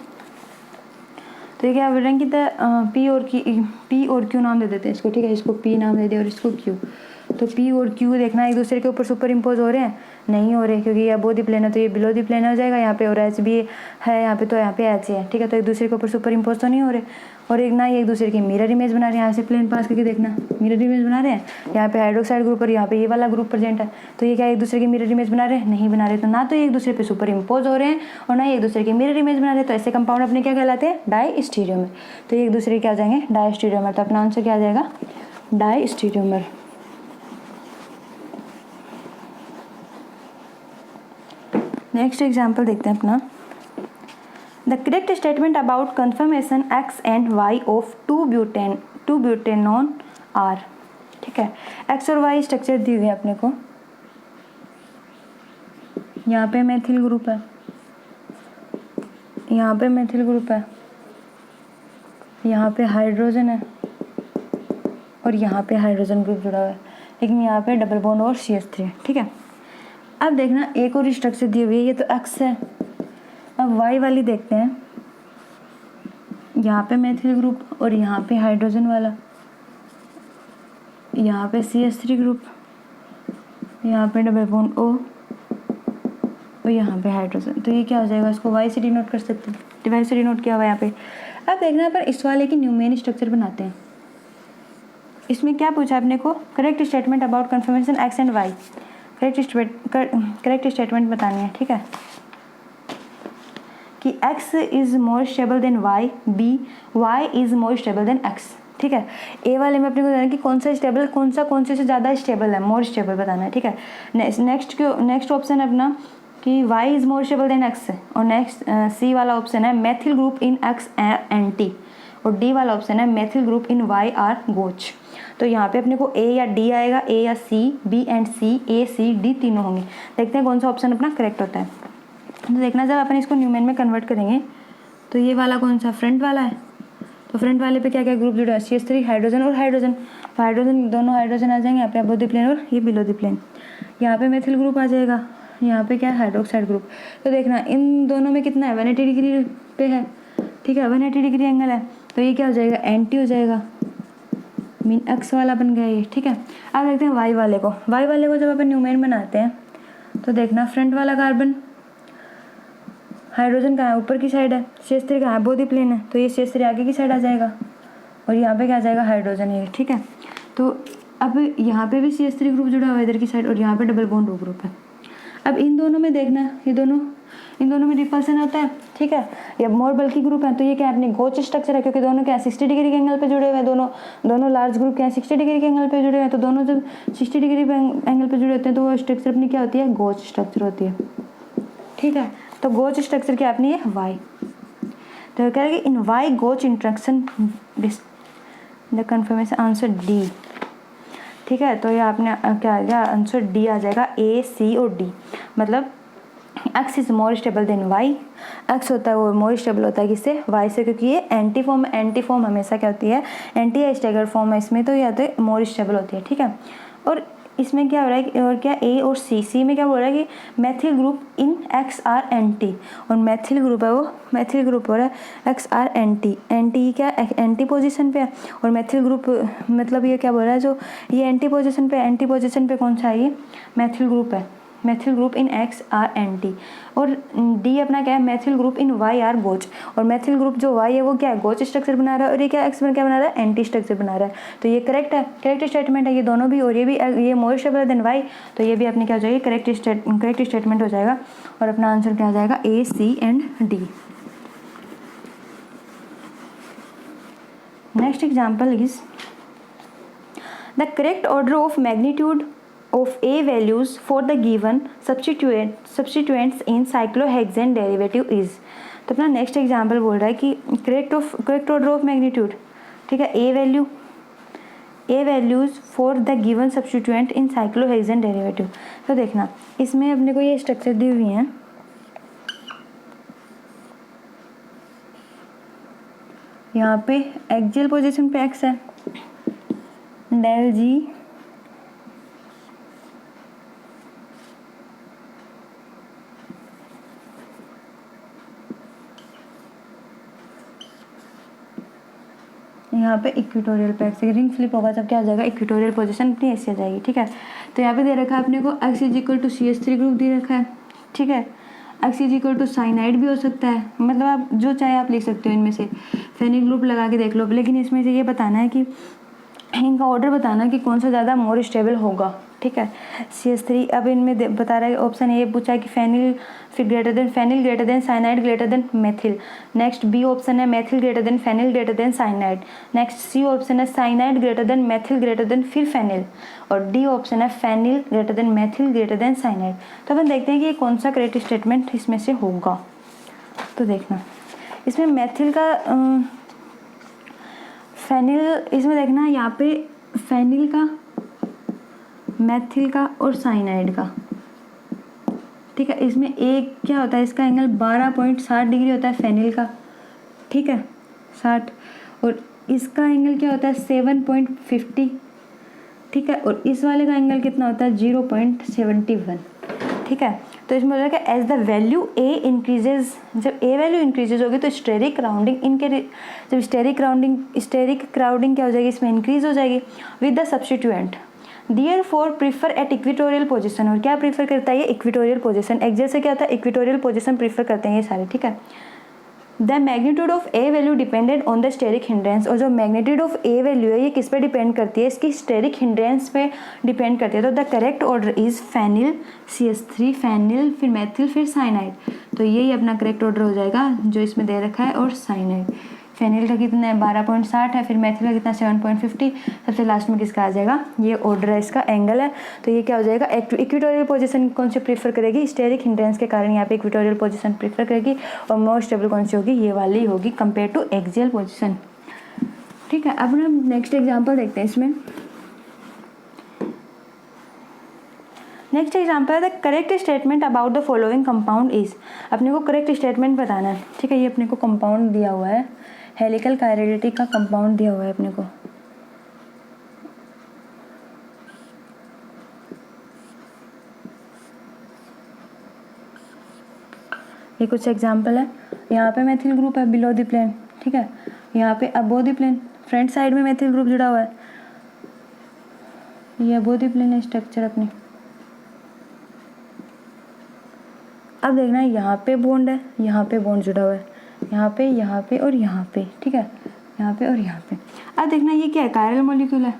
तो ये क्या बोल रहे हैं कि पी और क्यू नाम दे देते हैं इसको, ठीक है। इसको पी नाम दे दे और इसको क्यू। तो पी और क्यू देखना एक दूसरे के ऊपर सुपर इम्पोज हो रहे हैं, नहीं हो रहे, क्योंकि ये अबो दी प्लेन है तो ये बिलो दी प्लेन हो जाएगा यहाँ पे, और एच भी है यहाँ पे तो यहाँ पे एच है, ठीक है। तो एक दूसरे के ऊपर सुपर इम्पोज तो नहीं हो रहे, और एक ना ही एक दूसरे की मिरर इमेज बना रहे हैं। यहाँ से प्लेन पास करके देखना, मिरर इमेज बना रहे हैं, यहाँ पे हाइड्रोक्साइड ग्रुप और यहाँ पे ये वाला ग्रुप प्रेजेंट है, तो ये क्या एक दूसरे की मिरर इमेज बना रहे हैं, नहीं बना रहे। तो ना तो ये एक दूसरे पे सुपर इम्पोज हो रहे हैं और ना ही एक दूसरे की मिरर इमेज बना रहे हैं, तो ऐसे कंपाउंड अपने क्या कहलाते हैं, डाई स्टीरियोमर। तो ये एक दूसरे के क्या आ जाएंगे, डाई स्टीरियोमर। तो अपना आंसर क्या आ जाएगा, डाई स्टीरियोमर। नेक्स्ट एग्जाम्पल देखते हैं अपना, the correct statement about conformation X and Y of two butanone are, ठीक है। एक्स और वाई स्ट्रक्चर दी हुई है अपने को, यहाँ पे मेथिल ग्रुप है, यहाँ पे मेथिल ग्रुप है, यहाँ पे हाइड्रोजन है और यहाँ पे हाइड्रोजन ग्रुप जुड़ा हुआ है, लेकिन यहाँ पे डबल बॉन्ड और CH3 है, ठीक है। अब देखना एक और स्ट्रक्चर दी हुई है, ये तो एक्स है। अब वाई वाली देखते हैं, यहाँ पे मेथिल ग्रुप और यहाँ पे हाइड्रोजन वाला, यहाँ पे CH3 ग्रुप, यहाँ पे डबल बॉन्ड O और यहाँ पे हाइड्रोजन। तो ये क्या हो जाएगा, इसको वाई से डिनोट कर सकते हैं, डिवाइड से डिनोट किया हुआ है यहाँ पे। अब देखना पर इस वाले की न्यूमेन स्ट्रक्चर बनाते हैं। इसमें क्या पूछा अपने को, correct statement about conformation X and Y, correct statement बतानी है, ठीक है। कि x is more stable than y, b y is more stable than x, ठीक है। ए वाले में अपने को बताना है कि कौन सा स्टेबल, कौन से ज़्यादा स्टेबल है, मोर स्टेबल बताना है, ठीक है। नेक्स्ट ऑप्शन है अपना कि y is more stable than x, और नेक्स्ट सी वाला ऑप्शन है methyl group in x and T, और डी वाला ऑप्शन है methyl group in y are gauche. तो यहाँ पे अपने को ए या डी आएगा, ए या C, B and C, A C D तीनों होंगे। देखते हैं कौन सा ऑप्शन अपना करेक्ट होता है। तो देखना जब अपन इसको न्यूमेन में कन्वर्ट करेंगे तो ये वाला कौन सा, फ्रंट वाला है, तो फ्रंट वाले पे क्या क्या ग्रुप जुड़ा है, CH3 हाइड्रोजन और हाइड्रोजन, तो हाइड्रोजन दोनों हाइड्रोजन आ जाएंगे यहाँ पे अबोव द प्लेन और ये बिलो द प्लेन। यहाँ पे मेथिल ग्रुप आ जाएगा, यहाँ पे क्या है हाइड्रोक्साइड ग्रुप। तो देखना इन दोनों में कितना है, 180 डिग्री पे है, ठीक है, 180 डिग्री एंगल है, तो ये क्या हो जाएगा, एंटी हो जाएगा, मीन एक्स वाला बन गया ये, ठीक है। अब देखते हैं वाई वाले को। वाई वाले को जब अपन न्यूमेन बनाते हैं तो देखना फ्रंट वाला कार्बन हाइड्रोजन कहाँ है, ऊपर की साइड है, CH3 कहाँ है, बोधी प्लेन है, तो ये CH3 आगे की साइड आ जाएगा और यहाँ पे क्या आ जाएगा, हाइड्रोजन है, ठीक है। तो अब यहाँ पे भी CH3 ग्रुप जुड़ा हुआ है इधर की साइड, और यहाँ पे डबल बॉन्ड O ग्रुप है। अब इन दोनों में देखना, ये इन दोनों में रिपल्सन होता है, ठीक है। ये मोर बल्कि ग्रुप है, तो ये क्या है, अपने गोच स्ट्रक्चर है, क्योंकि दोनों क्या 60 डिग्री के एंगल पे जुड़े हुए हैं, दोनों लार्ज ग्रुप क्या है 60 डिग्री के एंगल पे जुड़े हुए हैं, तो दोनों जब 60 डिग्री एंगल पे जुड़े होते हैं तो वो स्ट्रक्चर अपनी क्या होती है, गोच स्ट्रक्चर होती है, ठीक है। तो गोच स्ट्रक्चर क्या अपनी है, वाई। तो क्या है कि in Y gauche interaction the conformation, answer D, ठीक है। तो ये आपने क्या आ गया, आंसर डी आ जाएगा, ए सी और डी। मतलब X is more stable than Y, X होता है वो मोर स्टेबल होता है किससे, वाई से, क्योंकि ये एंटी फॉर्म हमेशा क्या होती है, एंटी या स्टेगर्ड फॉर्म है इसमें, तो या तो मोर स्टेबल होती है, ठीक है। और इसमें क्या हो रहा है कि, और क्या ए और सी में क्या बोल रहा है कि methyl group in X are anti, और मेथिल ग्रुप है वो मेथिल ग्रुप हो रहा है एक्स आर एंटी क्या एंटी पोजीशन पे है, और मेथिल ग्रुप मतलब ये क्या बोल रहा है, जो ये एंटी पोजीशन पे कौन सा है, ये मेथिल ग्रुप है, methyl group in X are anti, और D अपना क्या है, methyl group in Y are गोच, और methyl group जो Y है वो क्या है, गोच स्ट्रक्चर बना रहा है, और ये क्या X में क्या बना रहा है, एंटी स्ट्रक्चर बना रहा है। तो ये करेक्ट है, करेक्ट स्टेटमेंट है ये दोनों भी, और ये भी, ये मोर स्टेबल देन Y, तो ये भी अपने क्या हो जाएगी, करेक्ट स्टेटमेंट हो जाएगा, और अपना आंसर क्या हो जाएगा, A, C and D। Next example is the correct order of magnitude of A values for the given substituents in cyclohexane derivative is। तो अपना नेक्स्ट एग्जाम्पल बोल रहा है कि करेक्ट ऑर्डर ऑफ मैग्नीट्यूड, ठीक है, A values for the given substituent in cyclohexane derivative. तो देखना इसमें अपने को ये स्ट्रक्चर दी हुई है, यहाँ पे एक्सियल पोजीशन पे X है, डेल G यहाँ पे इक्वेटोरियल पे एक्स, रिंग फ्लिप होगा तब क्या हो जाएगा, इक्वेटोरियल पोजीशन अपनी ऐसी आ जाएगी, ठीक है। तो यहाँ पे दे रखा है अपने को X is equal to CH3 group दे रखा है, ठीक है। X is equal to cyanide भी हो सकता है, मतलब आप जो चाहे आप लिख सकते हो इनमें से, फेनिल ग्रुप लगा के देख लो, लेकिन इसमें से ये बताना है कि इनका ऑर्डर बताना कि कौन सा ज़्यादा मोर स्टेबल होगा, ठीक है। CH3 अब इनमें बता रहा है, ऑप्शन ए पूछा है कि फेनिल फिर phenyl greater than cyanide greater than methyl. Next B option है methyl greater than phenyl greater than cyanide. Next C option है cyanide greater than methyl greater than फिर फेनिल, और डी ऑप्शन है phenyl greater than methyl greater than cyanide. तो अपन देखते हैं कि कौन सा करेक्ट स्टेटमेंट इसमें से होगा। तो देखना इसमें मेथिल का फेनिल, इसमें देखना यहाँ पे फेनिल का, मेथिल का और साइनाइड का, ठीक है। इसमें एक क्या होता है, इसका एंगल 12.60 डिग्री होता है फेनिल का, ठीक है 60, और इसका एंगल क्या होता है 7.50, ठीक है, और इस वाले का एंगल कितना होता है 0.71, ठीक है। तो इसमें बोला कि as the value A increases, जब ए वैल्यू इंक्रीजेज होगी तो स्टेरिक राउंडिंग इनके, जब स्टेरिक क्राउडिंग क्या हो जाएगी, इसमें इंक्रीज हो जाएगी with the substituent. Therefore prefer at equatorial position, और क्या प्रीफर करता है ये, इक्वेटोरियल पोजीशन। एक्सियल से क्या होता है, इक्वेटोरियल पोजीशन प्रीफर करते हैं ये सारे, ठीक है। The magnitude of A value depended on the steric hindrance, और जो मैग्नीट्यूड ऑफ ए वैल्यू है ये किस पे डिपेंड करती है, इसकी स्टेरिक हिंड्रेंस पे डिपेंड करती है। तो the correct order is phenyl CH3, phenyl फिर मेथिल फिर साइनाइड। तो यही अपना करेक्ट ऑर्डर हो जाएगा जो इसमें दे रखा है। और साइनाइड फेनिल का कितना है 12.60 है, फिर मेथिल का कितना 7.50, सबसे लास्ट में किसका आ जाएगा, ये ऑर्डर है, इसका एंगल है। तो ये क्या हो जाएगा, इक्वेटोरियल पोजीशन कौन सी प्रीफर करेगी, स्टेरिक हिंड्रेंस के कारण यहाँ पे इक्वेटोरियल पोजीशन प्रीफर करेगी, और मोर स्टेबल कौन सी होगी, ये वाली होगी कंपेयर टू एक्सियल पोजीशन, ठीक है। अब हम नेक्स्ट एग्जाम्पल देखते हैं। इसमें नेक्स्ट एग्जाम्पल है the correct statement about the following compound is. अपने को करेक्ट स्टेटमेंट बताना है, ठीक है। ये अपने को कंपाउंड दिया हुआ है, हेलिकल कायरेलिटी का कंपाउंड दिया हुआ है अपने को। ये कुछ एग्जांपल है, यहाँ पे मेथिल ग्रुप है बिलो द प्लेन, ठीक है। यहाँ पे above the plane, front side में मेथिल ग्रुप जुड़ा हुआ है, ये अबो द प्लेन है स्ट्रक्चर अपनी। अब देखना यहाँ पे बॉन्ड है, यहाँ पे बॉन्ड जुड़ा हुआ है, यहाँ पे और यहाँ पे, ठीक है, यहाँ पे और यहाँ पे। अब देखना ये क्या है, कायरल मॉलिक्यूल है,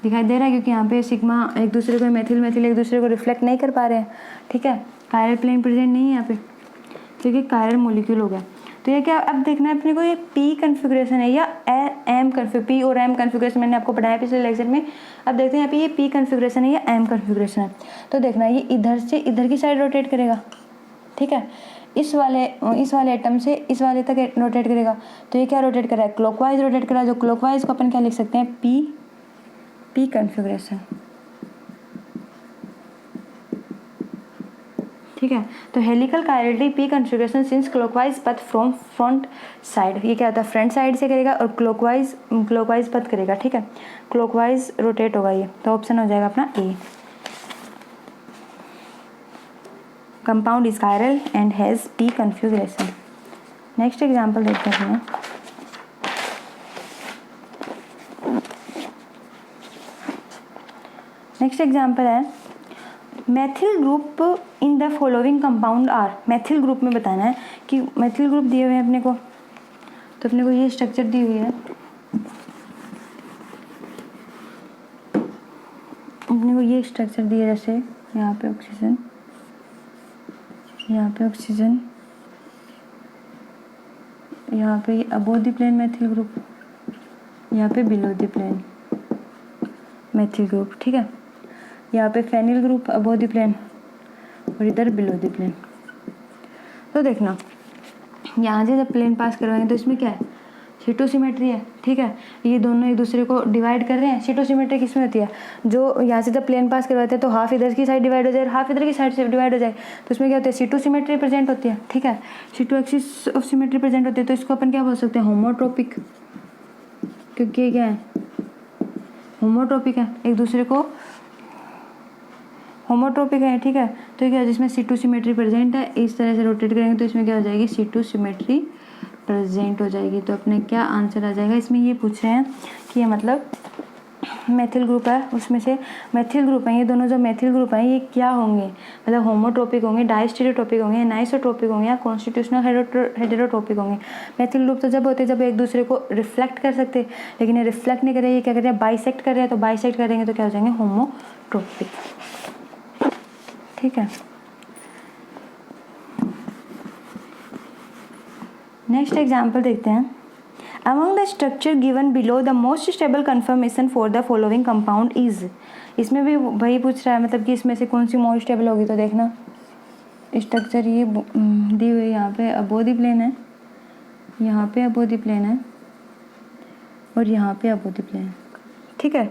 दिखाई दे रहा है क्योंकि यहाँ पे सिग्मा एक दूसरे को, मेथिल एक दूसरे को रिफ्लेक्ट नहीं कर पा रहे हैं, ठीक है। कायरल प्लेन प्रेजेंट नहीं है यहाँ पे क्योंकि कायरल मॉलिक्यूल हो गया। तो ये क्या, अब देखना है अपने को ये पी कन्फिग्रेशन है या एम पी और एम कन्फिग्रेशन मैंने आपको पढ़ाया पिछले लेक्चर में। अब देखते हैं यहाँ पे ये पी कन्फिग्रेशन है या एम कन्फिग्रेशन है। तो देखना ये इधर से इधर की साइड रोटेट करेगा, ठीक है, इस वाले एटम से इस वाले तक रोटेट करेगा। तो ये क्या रोटेट कर रहा है, क्लॉकवाइज रोटेट कर रहा है। जो क्लॉकवाइज को अपन क्या लिख सकते हैं, पी कन्फिग्रेशन, ठीक है। तो helical कायरेलिटी P configuration since clockwise पथ फ्रॉम फ्रंट साइड, ये क्या होता है फ्रंट साइड से करेगा और क्लॉकवाइज पथ करेगा, ठीक है, क्लॉकवाइज रोटेट होगा ये। तो ऑप्शन हो जाएगा अपना A. Compound is chiral and has P configuration. Next example देखते हैं। नेक्स्ट एग्जांपल है methyl group in the following compound are, methyl group में बताना है कि मैथिल ग्रुप दिए हुए हैं अपने को, तो अपने को ये स्ट्रक्चर दी हुई है, अपने को ये स्ट्रक्चर दिया, जैसे यहाँ पे ऑक्सीजन, यहाँ पे ऑक्सीजन, यहाँ पे above the plane methyl group, यहाँ पे below the plane methyl group, ठीक है। यहाँ पे phenyl group above the plane और इधर बिलो द प्लेन। तो देखना यहाँ से जब प्लेन पास करवाएंगे तो इसमें क्या है, सिटोसिमेट्री है, ठीक है। ये दोनों एक दूसरे को डिवाइड कर रहे हैं। सिटोसिमेट्री किस में होती है, जो यहाँ से जब प्लेन पास करवाते हैं तो हाफ इधर की साइड डिवाइड हो जाए, हाफ इधर की साइड से डिवाइड हो जाए, तो इसमें क्या होता है, सिटोसिमेट्री प्रेजेंट होती है, ठीक है। सिटो एक्सिस ऑफ सिमेट्री प्रेजेंट होती है, तो इसको अपन क्या बोल सकते हैं, होमोट्रोपिक, क्योंकि ये क्या है, होमोट्रोपिक है, एक दूसरे को होमोट्रोपिक है, ठीक है। तो क्या, जिसमें सिटोसिमेट्री प्रेजेंट है, इस तरह से रोटेट करेंगे तो इसमें क्या हो जाएगी, सिटोसिमेट्री प्रेजेंट हो जाएगी। तो अपने क्या आंसर आ जाएगा, इसमें ये पूछ रहे हैं कि ये मतलब मैथिल ग्रुप है, उसमें से मैथिल ग्रुप है, ये दोनों जो मैथिल ग्रुप हैं ये क्या होंगे, मतलब होमोट्रोपिक होंगे, डायस्टेरियोट्रोपिक होंगे, एनाइसोट्रोपिक होंगे या कॉन्स्टिट्यूशनल हेटेरोट्रोपिक होंगे। मैथिल ग्रुप तो जब होते हैं जब एक दूसरे को रिफ्लेक्ट कर सकते, लेकिन ये रिफ्लेक्ट नहीं कर रहे, ये क्या कर रहे हैं, बाइसेक्ट कर रहे हैं, तो बाइसेक्ट करेंगे तो क्या हो जाएंगे, होमोट्रोपिक, ठीक है। नेक्स्ट एग्जाम्पल देखते हैं। Among the structure given below, the most stable conformation for the following compound is, इसमें भी वही पूछ रहा है, मतलब कि इसमें से कौन सी मोस्ट स्टेबल होगी। तो देखना स्ट्रक्चर ये दी हुई, यहाँ पे अबोव द प्लेन है, यहाँ पे अबोव द प्लेन है और यहाँ पे अबोव द प्लेन, ठीक है।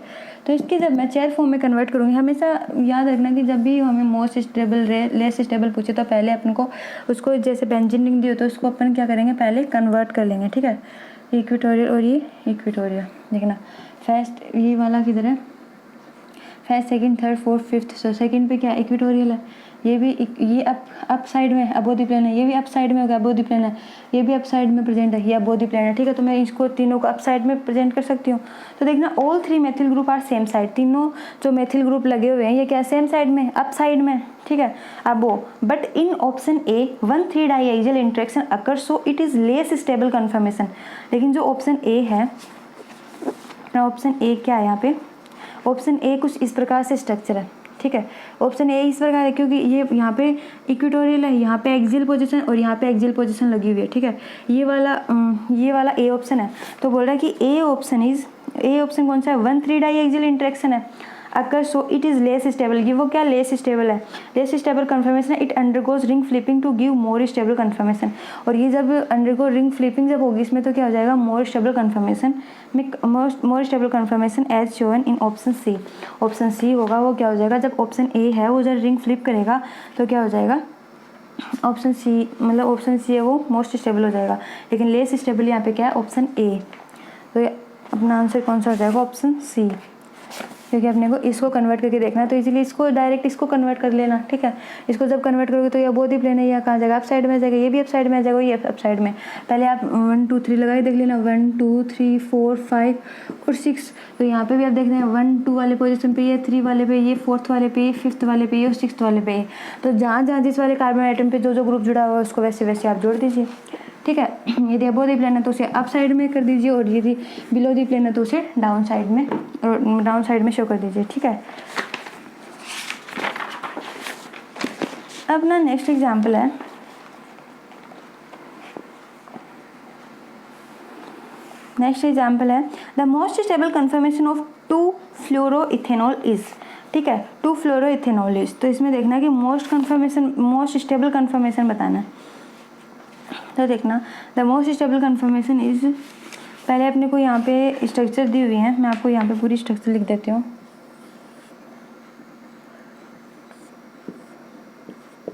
तो इसकी जब मैं चेयर फॉर्म में कन्वर्ट करूँगी, हमेशा याद रखना कि जब भी हमें मोस्ट स्टेबल लेस स्टेबल पूछे तो पहले अपन को उसको, जैसे बेंजीन रिंग दी हो तो उसको अपन क्या करेंगे, पहले कन्वर्ट कर लेंगे, ठीक है। इक्वेटोरियल और ये इक्वेटोरियल, देखना फर्स्ट ये वाला किधर है, first second third fourth fifth, so second पे क्या इक्वेटोरियल है, ये भी ये अप साइड में अबोव द प्लेन है, ये भी अप साइड में होगा, अबोव द प्लेन है, ये भी अप साइड में प्रेजेंट है, ये अबोव द प्लेन है, ठीक है। तो मैं इसको तीनों को अप साइड में प्रेजेंट कर सकती हूँ। तो देखना all three methyl group are same side, तीनों जो मैथिल ग्रुप लगे हुए हैं ये क्या सेम साइड में, अप साइड में, ठीक है, above. But in option A 1,3 diaxial interaction occur, so it is less stable conformation. लेकिन जो ऑप्शन ए है, ऑप्शन ए क्या है, यहाँ पे ऑप्शन ए कुछ इस प्रकार से स्ट्रक्चर है, ठीक है। ऑप्शन ए इस प्रकार है क्योंकि ये यहाँ पे इक्वेटोरियल है, यहाँ पे एक्सियल पोजीशन और यहाँ पे एक्सियल पोजीशन लगी हुई है, ठीक है। ये वाला ए ऑप्शन है। तो बोल रहा है कि ए ऑप्शन कौन सा है, 1,3 डाइएक्सियल इंटरेक्शन है अगर, so it is less stable. ये वो क्या लेस स्टेबल है, less stable conformation, it undergoes ring flipping to give more stable conformation. और ये जब अंडरगो रिंग फ्लिपिंग जब होगी इसमें तो क्या हो जाएगा, मोर स्टेबल कन्फर्मेशन में, more stable conformation as shown in option C. Option C होगा, वो क्या हो जाएगा, जब ऑप्शन ए है वो जब रिंग फ्लिप करेगा तो क्या हो जाएगा, ऑप्शन सी, मतलब ऑप्शन सी है वो मोस्ट स्टेबल हो जाएगा। लेकिन लेस स्टेबल यहाँ पे क्या है, ऑप्शन ए। तो अपना आंसर कौन सा हो जाएगा, ऑप्शन सी, क्योंकि अपने को इसको कन्वर्ट करके देखना है। तो इसीलिए इसको डायरेक्ट इसको कन्वर्ट कर लेना, ठीक है। इसको जब कन्वर्ट करोगे तो ये अबोव द प्लेन है, या कहाँ जाएगा, अप साइड में जाएगा, ये भी अप साइड में जाएगा, ये अप साइड में। पहले आप 1 2 3 लगा के देख लेना, 1 2 3 4 5 और 6। तो यहाँ पे भी आप देख रहे हैं 1 2 वाले पोजीशन पे ये, 3 वाले पे ये, 4th वाले पे ये, 5th वाले पे ये और 6th वाले पे ये। तो जहाँ जहाँ जिस वाले कार्बन आइटम पे जो जो ग्रुप जुड़ा हुआ है उसको वैसे वैसे आप जोड़ दीजिए, ठीक है। यदि अबोव द प्लेन है तो उसे अप साइड में कर दीजिए, और यदि बिलो द प्लेन है तो उसे डाउन साइड में शो कर दीजिए, ठीक है। अब ना नेक्स्ट एग्जांपल है, the most stable conformation of two fluoroethanol is, ठीक है, 2-फ्लोरोइथेनॉल इज। तो इसमें देखना कि मोस्ट स्टेबल कन्फर्मेशन बताना है। तो देखना the most stable conformation is, पहले अपने को यहाँ पे स्ट्रक्चर दी हुई है, मैं आपको यहाँ पे पूरी स्ट्रक्चर लिख देती हूँ।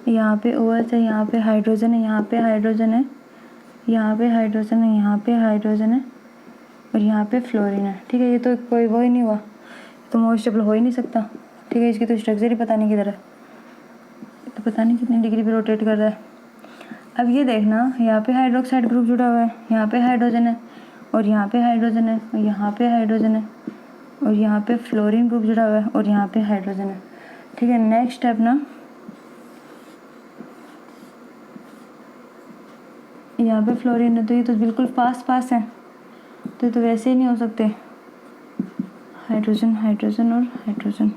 यहाँ पे OH है, यहाँ पे हाइड्रोजन है, यहाँ पे हाइड्रोजन है, यहाँ पे हाइड्रोजन है, यहाँ पे हाइड्रोजन है और यहाँ पे फ्लोरीन है, ठीक है। ये तो कोई वो ही नहीं हुआ, तो मोस्ट स्टेबल हो ही नहीं सकता, ठीक है। इसकी तो स्ट्रक्चर ही पता नहीं किधर है, तो पता नहीं कितनी डिग्री पे रोटेट कर रहा है। अब ये देखना, यहाँ पे हाइड्रोक्साइड ग्रुप जुड़ा हुआ है, यहाँ पे हाइड्रोजन है और यहाँ पे हाइड्रोजन है और यहाँ पे हाइड्रोजन है और यहाँ पे फ्लोरीन ग्रुप जुड़ा हुआ है और यहाँ पे हाइड्रोजन है। ठीक है। नेक्स्ट स्टेप ना, यहाँ पे फ्लोरीन है तो ये तो बिल्कुल पास है, तो ये तो वैसे ही नहीं हो सकते, हाइड्रोजन हाइड्रोजन और हाइड्रोजन।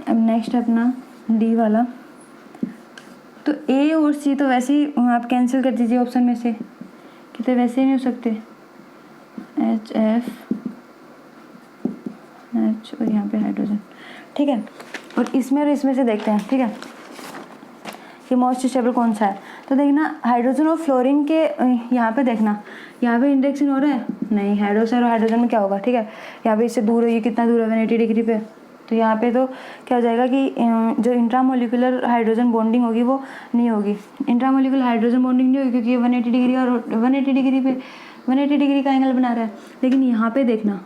अब नेक्स्ट अपना डी वाला, तो ए और सी तो वैसे ही आप कैंसिल कर दीजिए ऑप्शन में से, कि तो वैसे ही नहीं हो सकते, एच एफ एच और यहाँ पे हाइड्रोजन, ठीक है। और इसमें से देखते हैं, ठीक है, कि मोस्ट स्टेबल कौन सा है। तो देखना हाइड्रोजन और फ्लोरीन के यहाँ पे देखना, यहाँ पे इंडक्शन हो रहा है नहीं, हाइड्रोक्साइड और हाइड्रोजन में क्या होगा, ठीक है, यहाँ पे इससे दूर है, ये कितना दूर है 180 डिग्री पे, तो यहाँ पे तो क्या हो जाएगा कि जो इंट्रामोलिकुलर हाइड्रोजन बॉन्डिंग होगी वो नहीं होगी, इंट्रामोलिकुलर हाइड्रोजन बॉन्डिंग नहीं होगी क्योंकि ये 180 डिग्री और 180 डिग्री पे 180 डिग्री का एंगल बना रहा है। लेकिन यहाँ पे देखना,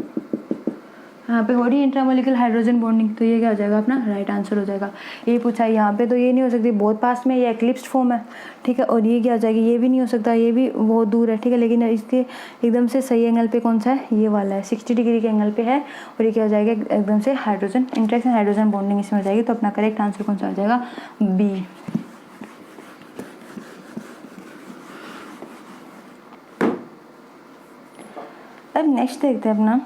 यहाँ पे हो रही है इंट्रामोलिकुलर हाइड्रोजन बॉन्डिंग, तो ये क्या हो जाएगा अपना राइट आंसर हो जाएगा। ये पूछा है यहाँ पे, तो ये नहीं हो सकती, बहुत पास में, ये एक्लिप्स्ड फॉर्म है, ठीक है। और ये क्या हो जाएगी, ये भी नहीं हो सकता, ये भी बहुत दूर है, ठीक है। लेकिन इसके एकदम से सही एंगल पे कौन सा है, ये वाला है, 60 डिग्री के एंगल पे है, और ये क्या हो जाएगा एकदम से हाइड्रोजन इंटरेक्शन, हाइड्रोजन बॉन्डिंग इसमें हो जाएगी। तो अपना करेक्ट आंसर कौन सा हो जाएगा, बी। अब नेक्स्ट देखते हैं अपना,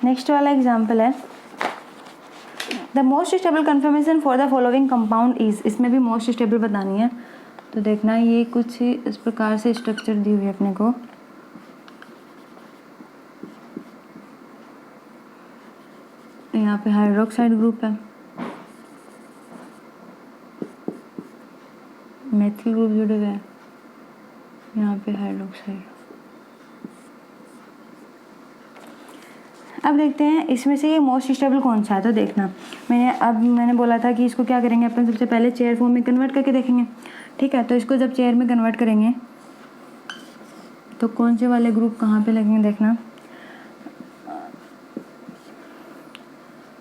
नेक्स्ट वाला एग्जाम्पल है, the most stable conformation for the following compound is, इसमें भी मोस्ट स्टेबल बतानी है। तो देखना ये कुछ इस प्रकार से स्ट्रक्चर दी हुई है अपने को, यहाँ पे हाइड्रोक्साइड ग्रुप है, मेथिल ग्रुप जुड़े हुए हैं, यहाँ पे हाइड्रोक्साइड। अब देखते हैं इसमें से ये मोस्ट स्टेबल कौन सा है। तो देखना मैंने बोला था कि इसको क्या करेंगे अपन, सबसे पहले चेयर फॉर्म में कन्वर्ट करके देखेंगे, ठीक है। तो इसको जब चेयर में कन्वर्ट करेंगे तो कौन से वाले ग्रुप कहाँ पे लगेंगे, देखना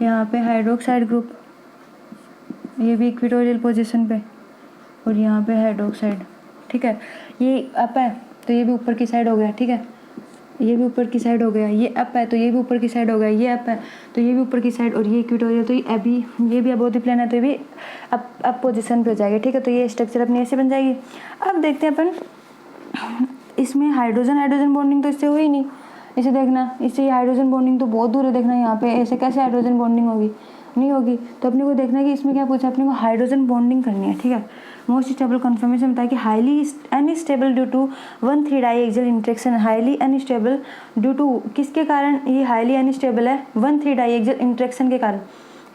यहाँ पे हाइड्रोक्साइड ग्रुप, ये भी इक्वेटोरियल पोजीशन पे, और यहाँ पे हाइड्रोक्साइड, ठीक है। ये अप है तो ये भी ऊपर की साइड हो गया, ठीक है, ये भी ऊपर की साइड हो गया, ये अप है तो ये भी ऊपर की साइड हो गया, ये अप है तो ये भी ऊपर की साइड, और ये इक्वेटोरियल तो ये भी अबोव द प्लेन है तो ये भी अप पोजीशन पे हो जाएगा, ठीक है। तो ये स्ट्रक्चर अपनी ऐसे बन जाएगी। अब देखते हैं अपन, इसमें हाइड्रोजन हाइड्रोजन बॉन्डिंग तो इससे हुई नहीं, इसे देखना, इससे ये हाइड्रोजन बॉन्डिंग तो बहुत दूर है, देखना यहाँ पे ऐसे कैसे हाइड्रोजन बॉन्डिंग होगी, नहीं होगी। तो अपने को देखना है कि इसमें क्या पूछा, अपने को हाइड्रोजन बॉन्डिंग करनी है, ठीक है। मोस्ट स्टेबल कन्फर्मेशन बताया कि highly unstable due to 1,3 diaxial interaction, highly unstable due to किसके कारण ये हाईली अनस्टेबल है, 1,3 डाइएक्सियल इंटरेक्शन के कारण,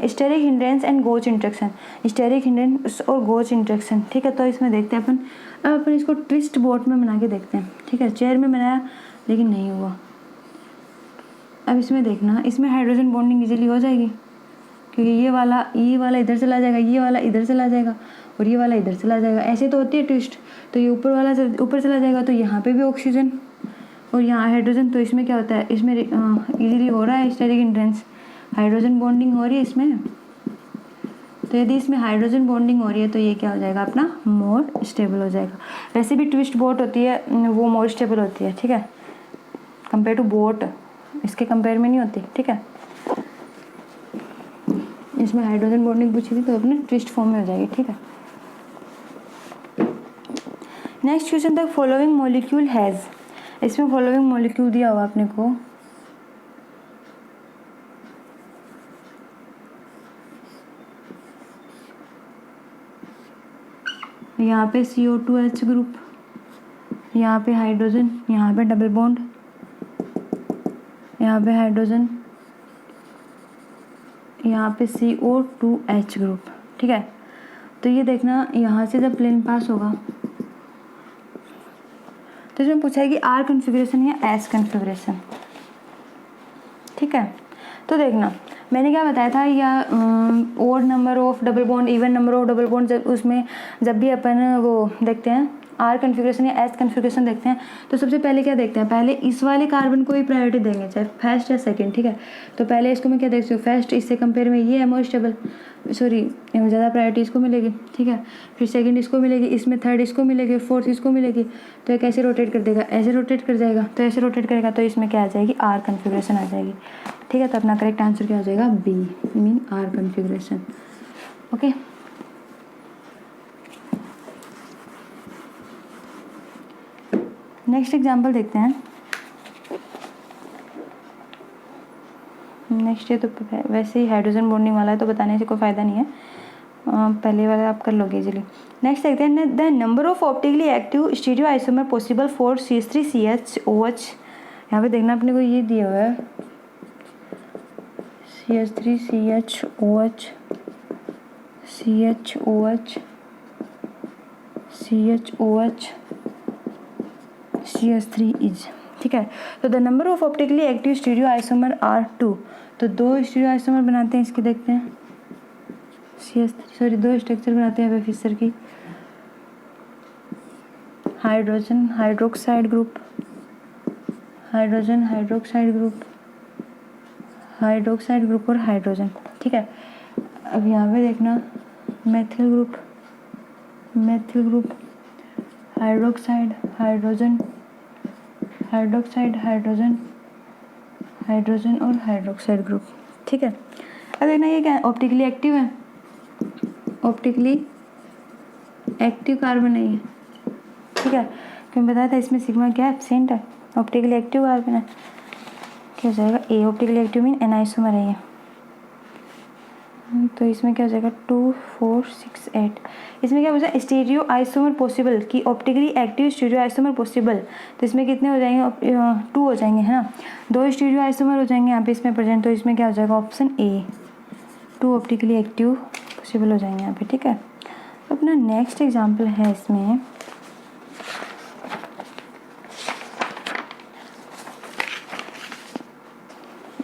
steric hindrance and gauche interaction, steric hindrance और गोच इंटरेक्शन, ठीक है। तो इसमें देखते हैं अपन, अब अपन इसको ट्विस्ट बोट में बना के देखते हैं, ठीक है। चेयर में बनाया लेकिन नहीं हुआ। अब इसमें देखना, इसमें हाइड्रोजन बॉन्डिंग इजीली हो जाएगी क्योंकि ये वाला इधर चला जाएगा, ये वाला इधर चला जाएगा, और ये वाला इधर चला जाएगा, ऐसे तो होती है ट्विस्ट। तो ये ऊपर वाला ऊपर चला जाएगा, तो यहाँ पे भी ऑक्सीजन और यहाँ हाइड्रोजन, तो इसमें क्या होता है, इसमें इजीली हो रहा है स्टेरिक हिंड्रेंस, हाइड्रोजन बॉन्डिंग हो रही है इसमें। तो यदि इसमें हाइड्रोजन बॉन्डिंग हो रही है तो ये क्या हो जाएगा अपना मोर स्टेबल हो जाएगा। वैसे भी ट्विस्ट बोट होती है वो मोर स्टेबल होती है, ठीक है, कंपेयर टू बोट, इसके कंपेयर में नहीं होती, ठीक है। इसमें हाइड्रोजन बॉन्डिंग पूछी थी तो अपने ट्विस्ट फॉर्म में हो जाएगी, ठीक है। Next question the following molecule has, इसमें फॉलोइंग मॉलिक्यूल दिया हुआ अपने को, यहाँ पे CO2H ग्रुप, यहाँ पे हाइड्रोजन, यहाँ पे डबल बॉन्ड, यहाँ पे हाइड्रोजन, यहाँ पे CO2H ग्रुप, ठीक है। तो ये देखना यहाँ से जब प्लेन पास होगा तो इसमें पूछा है कि R कन्फिग्रेशन या S कन्फिग्रेशन, ठीक है। तो देखना मैंने क्या बताया था, या odd number of double bond, even number of double bond, उसमें जब भी अपन वो देखते हैं आर कन्फिग्रेशन या एस कन्फिग्रेशन देखते हैं तो सबसे पहले क्या देखते हैं, पहले इस वाले कार्बन को ही प्रायोरिटी देंगे, चाहे फर्स्ट या सेकंड, ठीक है। तो पहले इसको मैं क्या देखती हूँ, फर्स्ट, इससे कंपेयर में ये है मोर स्टेबल, सॉरी ज़्यादा प्रायोरिटी इसको मिलेगी, ठीक है। फिर सेकंड इसको मिलेगी, इसमें थर्ड इसको मिलेगी, फोर्थ इसको मिलेगी। तो ये कैसे रोटेट कर देगा, ऐसे रोटेट कर जाएगा, तो ऐसे रोटेट करेगा तो इसमें क्या आ जाएगी, आर कन्फिग्रेशन आ जाएगी, ठीक है। तो अपना करेक्ट आंसर क्या हो जाएगा, B, mean R configuration. Okay, next example देखते हैं। नेक्स्ट ये तो वैसे ही हाइड्रोजन बॉन्डिंग वाला है तो बताने से कोई फ़ायदा नहीं है, पहले वाला आप कर लोगे इजीली। नेक्स्ट देखते हैं, the number of optically active stereo isomer possible for CH3CHOH। यहाँ पे देखना अपने को ये दिया हुआ है CH3CHOH CHOH CHOH CH3 is, ठीक है। तो the number of optically active stereoisomer are 2। तो 2 स्टीरियो आइसोमर बनाते हैं इसके, देखते हैं CH3, सॉरी 2 स्ट्रक्चर बनाते हैं फिशर की, hydrogen hydroxide group, hydrogen hydroxide group, hydroxide group और हाइड्रोजन, ठीक है। अब यहाँ पे देखना methyl group, methyl group, hydroxide hydrogen, hydroxide hydrogen, hydrogen और हाइड्रोक्साइड ग्रुप, ठीक है। अब देखना ये क्या है, ऑप्टिकली एक्टिव है, ऑप्टिकली एक्टिव कार्बन है ये, ठीक है। क्यों बताया था इसमें सिग्मा क्या एब्सेंट है, ऑप्टिकली एक्टिव कार्बन है, क्या हो जाएगा ए, ऑप्टिकली एक्टिव मीन एनाइसोमर है ये। तो इसमें क्या हो जाएगा 2 4 6 8। इसमें क्या पूछा, स्टीरियो आइसोमर पॉसिबल की optically active stereo isomer possible. तो इसमें कितने हो जाएंगे, 2 हो जाएंगे, है ना। 2 स्टीरियो आइसोमर हो जाएंगे यहाँ पे इसमें प्रेजेंट। तो इसमें क्या हो जाएगा option A, 2 optically active possible हो जाएंगे यहाँ पे, ठीक है। अपना नेक्स्ट एग्जाम्पल है इसमें,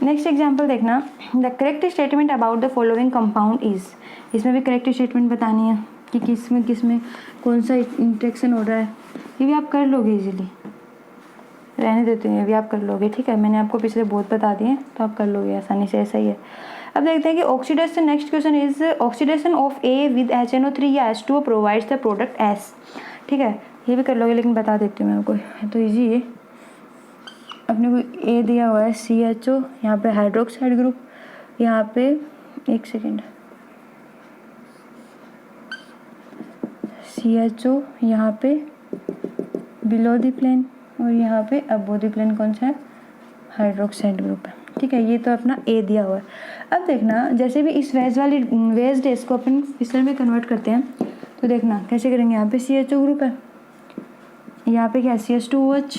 नेक्स्ट एग्जाम्पल देखना, the correct statement about the following compound is. इसमें भी करेक्ट स्टेटमेंट बतानी है कि किस में कौन सा इंट्रैक्शन हो रहा है। ये भी आप कर लोगे इजीली, रहने देते हैं, ये भी आप कर लोगे, ठीक है। मैंने आपको पिछले बहुत बता दिए तो आप कर लोगे आसानी से, ऐसा ही है। अब देखते हैं कि oxidation, next question is oxidation of A with HNO3 या H2O provides the product S, ठीक है। ये भी कर लोगे लेकिन बता देती हूँ मैं आपको, तो ईजी है। अपने को ए दिया हुआ है CHO, यहाँ पे हाइड्रोक्साइड ग्रुप, यहाँ पे एक सेकेंड CHO, यहाँ पे बिलो द प्लेन और यहाँ पे अबो द प्लेन कौन सा है, हाइड्रोक्साइड ग्रुप है, ठीक है। ये तो अपना ए दिया हुआ है। अब देखना जैसे भी इस वेज डेस को अपन फिशर में कन्वर्ट करते हैं तो देखना कैसे करेंगे। यहाँ पे CHO ग्रुप है, यहाँ पे क्या CH2OH,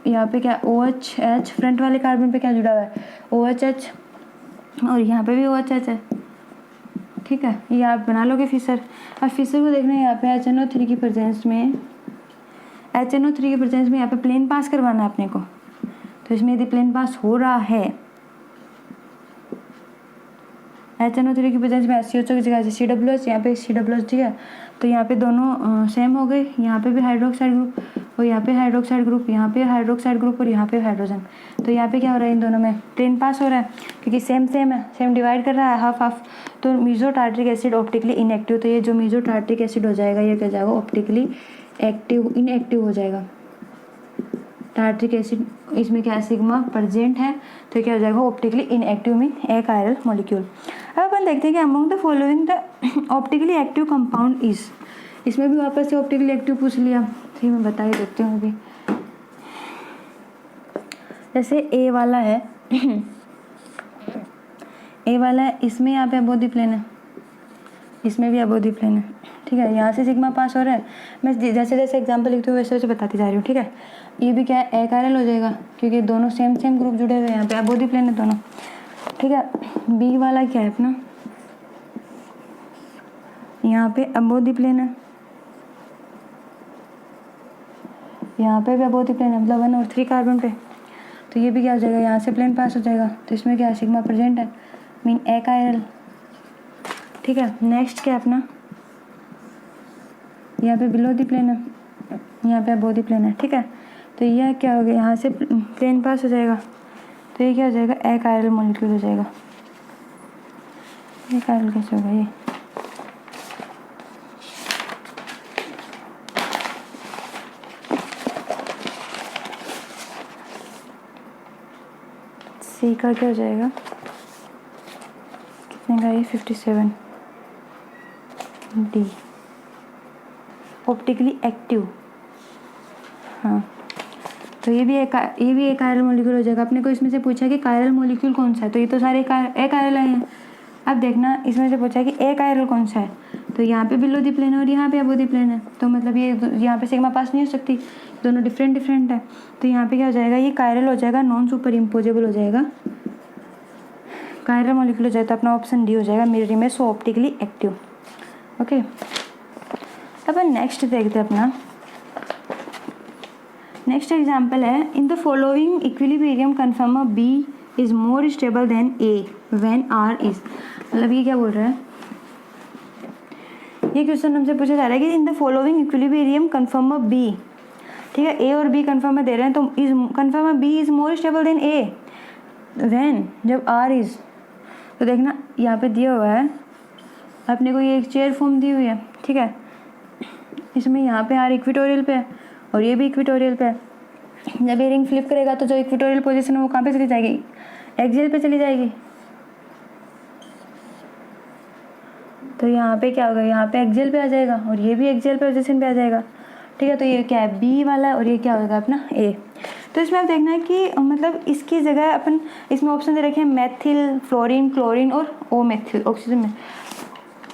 यहाँ पे क्या OH, फ्रंट वाले कार्बन पे क्या जुड़ा हुआ है OHH, और यहाँ पे भी OHH है, ठीक है। ये आप बना लोगे फिशर। अब फिशर को देखना है, यहाँ पे HNO3 की प्रेजेंस में, HNO3 की प्रेजेंस में यहाँ पे प्लेन पास करवाना है अपने को। तो इसमें यदि प्लेन पास हो रहा है, HNO3 की प्रेजेंस में CHO की जगह से CWH, यहाँ पे CWH, ठीक है। तो यहाँ पे दोनों सेम हो गए, यहाँ पे भी हाइड्रोक्साइड ग्रुप और यहाँ पे हाइड्रोक्साइड ग्रुप, यहाँ पे हाइड्रोक्साइड ग्रुप और यहाँ पे हाइड्रोजन। तो यहाँ पे क्या हो रहा है, इन दोनों में प्लेन पास हो रहा है क्योंकि सेम है, सेम डिवाइड कर रहा है हाफ हाफ। तो meso tartaric acid optically inactive, तो ये जो मीजो टार्ट्रिक एसिड हो जाएगा ये क्या जाएगा ऑप्टिकली एक्टिव, इनएक्टिव हो जाएगा। टार्ट्रिक एसिड इसमें क्या सिग्मा प्रेजेंट है तो क्या हो जाएगा ऑप्टिकली इनएक्टिव मीन ए कायरल मॉलिक्यूल। अब अपन देखते हैं कि among the following the optically active compound is. इसमें भी वापस से ऑप्टिकली एक्टिव पूछ लिया, ठीक मैं बता ही देती हूँ अभी। जैसे ए वाला है ए वाला है, इसमें यहाँ पे अबोधी प्लेन है, इसमें भी अबोधी प्लेन है, ठीक है। यहाँ से सिग्मा पास हो रहा है, मैं जैसे जैसे एग्जांपल लिखती हूँ वैसे वैसे बताती जा रही हूँ, ठीक है। ये भी क्या है ए कायरल हो जाएगा क्योंकि दोनों सेम ग्रुप जुड़े हुए हैं, यहाँ पे अबोधी प्लेन है दोनों, ठीक है। बी वाला क्या है अपना, यहाँ पे अबोधी प्लेन है, यहाँ पे भी अबोधी प्लेन है, मतलब 1 और 3 कार्बन पे। तो ये भी क्या हो जाएगा, यहाँ से प्लेन पास हो जाएगा, तो इसमें क्या है सिग्मा प्रेजेंट है मीन ए कायरल, ठीक है। नेक्स्ट क्या है अपना यहाँ पे बिलो दी प्लेन है, यहाँ पे अबो दी प्लेन है, ठीक है। तो यह क्या हो गया, यहाँ से प्लेन पास हो जाएगा, तो ये क्या हो जाएगा, ए कायरल मॉलिक्यूल हो जाएगा। ये कायरल कैसे होगा, ये सी का क्या हो जाएगा, कितने का, ये 57 डी ऑप्टिकली एक्टिव। हाँ, तो ये भी एक कायरल मॉलिक्यूल हो जाएगा। अपने को इसमें से पूछा कि कायरल मॉलिक्यूल कौन सा है, तो ये तो सारे ए कायरल आए हैं। अब देखना इसमें से पूछा कि ए कायरल कौन सा है, तो यहाँ पे बिलो दी प्लेन है और यहाँ पे अबो दी प्लेन है, तो मतलब ये यहाँ पे सिग्मा पास नहीं हो सकती, दोनों डिफरेंट है। तो यहाँ पे क्या हो जाएगा, ये कायरल हो जाएगा, नॉन सुपर इम्पोजेबल हो जाएगा, कायरल मॉलिक्यूल हो जाएगा। तो अपना ऑप्शन डी हो जाएगा, mirror image so optically active. Okay, अपन नेक्स्ट देखते हैं अपना नेक्स्ट एग्जाम्पल है, in the following equilibrium conformer B is more stable than A when R is. मतलब ये क्या बोल रहा है, ये क्वेश्चन हमसे पूछा जा रहा है कि in the following equilibrium conformer B, ठीक है, ए और बी कन्फर्मर दे रहे हैं, तो is conformer B is more stable than A when, जब आर इज। तो देखना यहाँ पे दिया हुआ है अपने को, ये एक चेयर फॉर्म दी हुई है, ठीक है, इसमें यहाँ पे आर इक्विटोरियल पे है और ये भी इक्विटोरियल पे है। जब ये रिंग फ्लिप करेगा तो जो इक्विटोरियल पोजीशन है वो कहाँ पे चली जाएगी, एक्सियल पे चली जाएगी। तो यहाँ पे क्या होगा, यहाँ पे एक्सियल पे आ जाएगा और ये भी एक्सियल पोजीशन पे आ जाएगा, ठीक है। तो ये क्या है, बी वाला है और ये क्या होगा अपना ए। तो इसमें आप देखना है कि मतलब इसकी जगह अपन इसमें ऑप्शन दे रखे हैं मेथिल, फ्लोरीन, क्लोरीन और ओ मेथिल ऑक्सीजन में,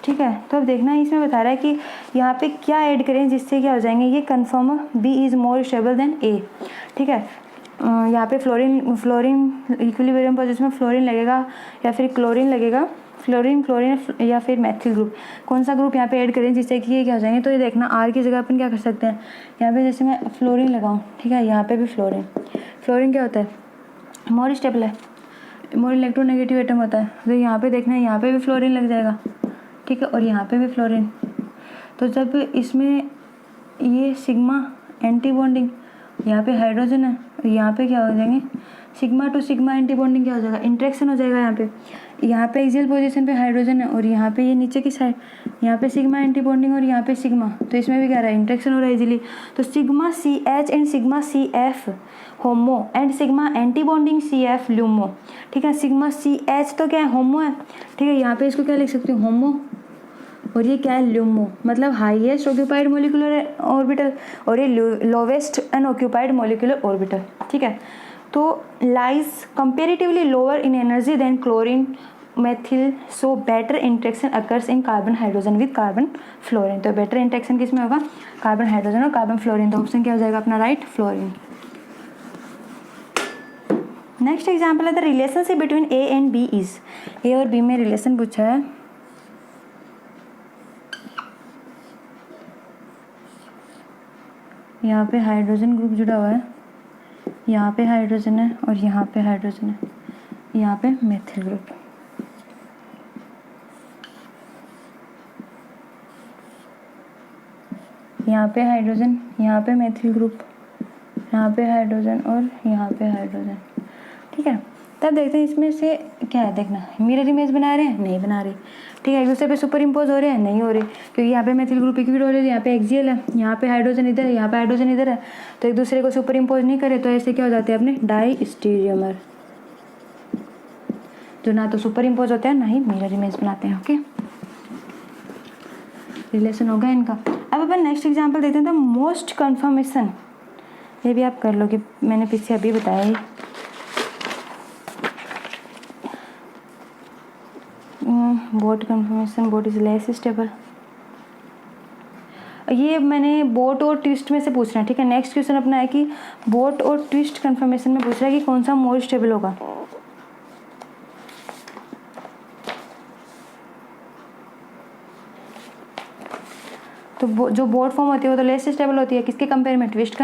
ठीक है। तो अब देखना है इसमें बता रहा है कि यहाँ पे क्या ऐड करें जिससे क्या हो जाएंगे, ये conformer B is more stable than A, ठीक है। यहाँ पे फ्लोरीन इक्विलिब्रियम पोजीशन में फ्लोरीन लगेगा या फिर क्लोरीन लगेगा, क्लोरीन या फिर मेथिल ग्रुप, कौन सा ग्रुप यहाँ पे ऐड करें जिससे कि ये क्या हो जाएंगे। तो ये देखना आर की जगह अपन क्या कर सकते हैं, यहाँ पे जैसे मैं फ्लोरीन लगाऊँ, ठीक है, यहाँ पे भी फ्लोरीन क्या होता है, मोर स्टेबल है, मोर इलेक्ट्रोनेगेटिव एटम होता है। तो यहाँ पे देखना है, यहाँ पे भी फ्लोरीन लग जाएगा, ठीक है, और यहाँ पे भी फ्लोरीन। तो जब इसमें ये सिग्मा एंटी बॉन्डिंग, यहाँ पे हाइड्रोजन है और यहाँ पे क्या हो जाएंगे, sigma two sigma anti bonding क्या हो जाएगा, इंट्रैक्शन हो जाएगा। यहाँ पे एक्सियल पोजीशन पे हाइड्रोजन है और यहाँ पे ये नीचे की साइड यहाँ पे सिग्मा एंटी बॉन्डिंग और यहाँ पे सिग्मा, तो इसमें भी क्या रहा है, इंट्रैक्शन हो रहा है इजीली। तो sigma C H and sigma C F HOMO and sigma antibonding C F LUMO, ठीक है। सिग्मा सी एच तो क्या है, होमो है, ठीक है, यहाँ पे इसको क्या लिख सकती हूँ, होमो, और ये क्या है, ल्यूमो, मतलब हाईएस्ट ऑक्यूपाइड मोलिकुलर ऑर्बिटल और ये लोवेस्ट अनऑक्यूपाइड मोलिकुलर ऑर्बिटल, ठीक है। तो lies comparatively lower in energy than chlorine methyl, so better interaction occurs in carbon hydrogen with carbon fluorine. तो बेटर इंट्रैक्शन किस में होगा, कार्बन हाइड्रोजन और कार्बन फ्लोरीन। तो ऑप्शन क्या हो जाएगा अपना राइट, फ्लोरीन। नेक्स्ट एग्जाम्पल है the relationship between A and B is, A और बी में रिलेशन पूछा है। यहाँ पे हाइड्रोजन ग्रुप जुड़ा हुआ है, यहाँ पे हाइड्रोजन है और यहाँ पे हाइड्रोजन है, यहाँ पे मेथिल ग्रुप। यहाँ पे हाइड्रोजन, यहाँ पे मेथिल ग्रुप, यहाँ पे हाइड्रोजन और यहाँ पे हाइड्रोजन, ठीक है। तब देखते हैं इसमें से क्या है, देखना मिरर इमेज बना रहे हैं, नहीं बना रहे, ठीक है। एक दूसरे पे सुपर इम्पोज हो रहे हैं, नहीं हो रहे, क्योंकि यहाँ पे मेथिल ग्रुप इक्विटोरियल, यहाँ पे एक्सियल है, यहाँ पे हाइड्रोजन इधर है, यहाँ पे हाइड्रोजन इधर है, तो एक दूसरे को सुपर इम्पोज नहीं करे, तो ऐसे क्या हो जाते हैं अपने डाई स्टीरियोमर, जो ना तो सुपर इम्पोज होते हैं ना ही मिरर इमेज बनाते हैं। ओके, रिलेशन होगा इनका। अब अपन नेक्स्ट एग्जाम्पल देते हैं, तो मोस्ट कन्फर्मेशन, ये भी आप कर लो कि मैंने पीछे अभी बताया ही। Boat conformation, boat is less stable, ये मैंने बोट और ट्विस्ट में से पूछना है, ठीक है। नेक्स्ट क्वेश्चन अपना है कि बोट और ट्विस्ट कन्फर्मेशन में पूछ रहा है कि कौन सा मोर स्टेबल होगा। तो जो बोट फॉर्म होती है वो तो लेस स्टेबल होती है, किसके कंपेयर में, ट्विस्ट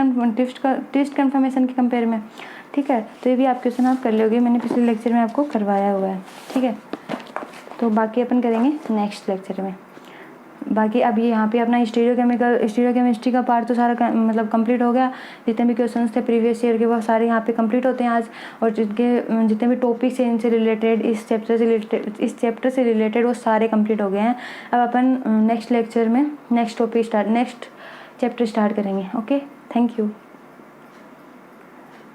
कन्फर्मेशन के कंपेयर में, ठीक है। तो ये भी आप क्वेश्चन आप कर लोगे, मैंने पिछले लेक्चर में आपको करवाया हुआ है, ठीक है। तो बाकी अपन करेंगे नेक्स्ट लेक्चर में। बाकी अब ये यहाँ पे अपना स्टीरियोकेमिस्ट्री का पार्ट तो सारा मतलब कंप्लीट हो गया। जितने भी क्वेश्चंस थे प्रीवियस ईयर के वो सारे यहाँ पे कंप्लीट होते हैं आज। और जितने भी टॉपिक्स हैं इनसे रिलेटेड, इस चैप्टर से रिलेटेड वो सारे कंप्लीट हो गए हैं। अब अपन नेक्स्ट लेक्चर में नेक्स्ट चैप्टर स्टार्ट करेंगे। Okay, thank you.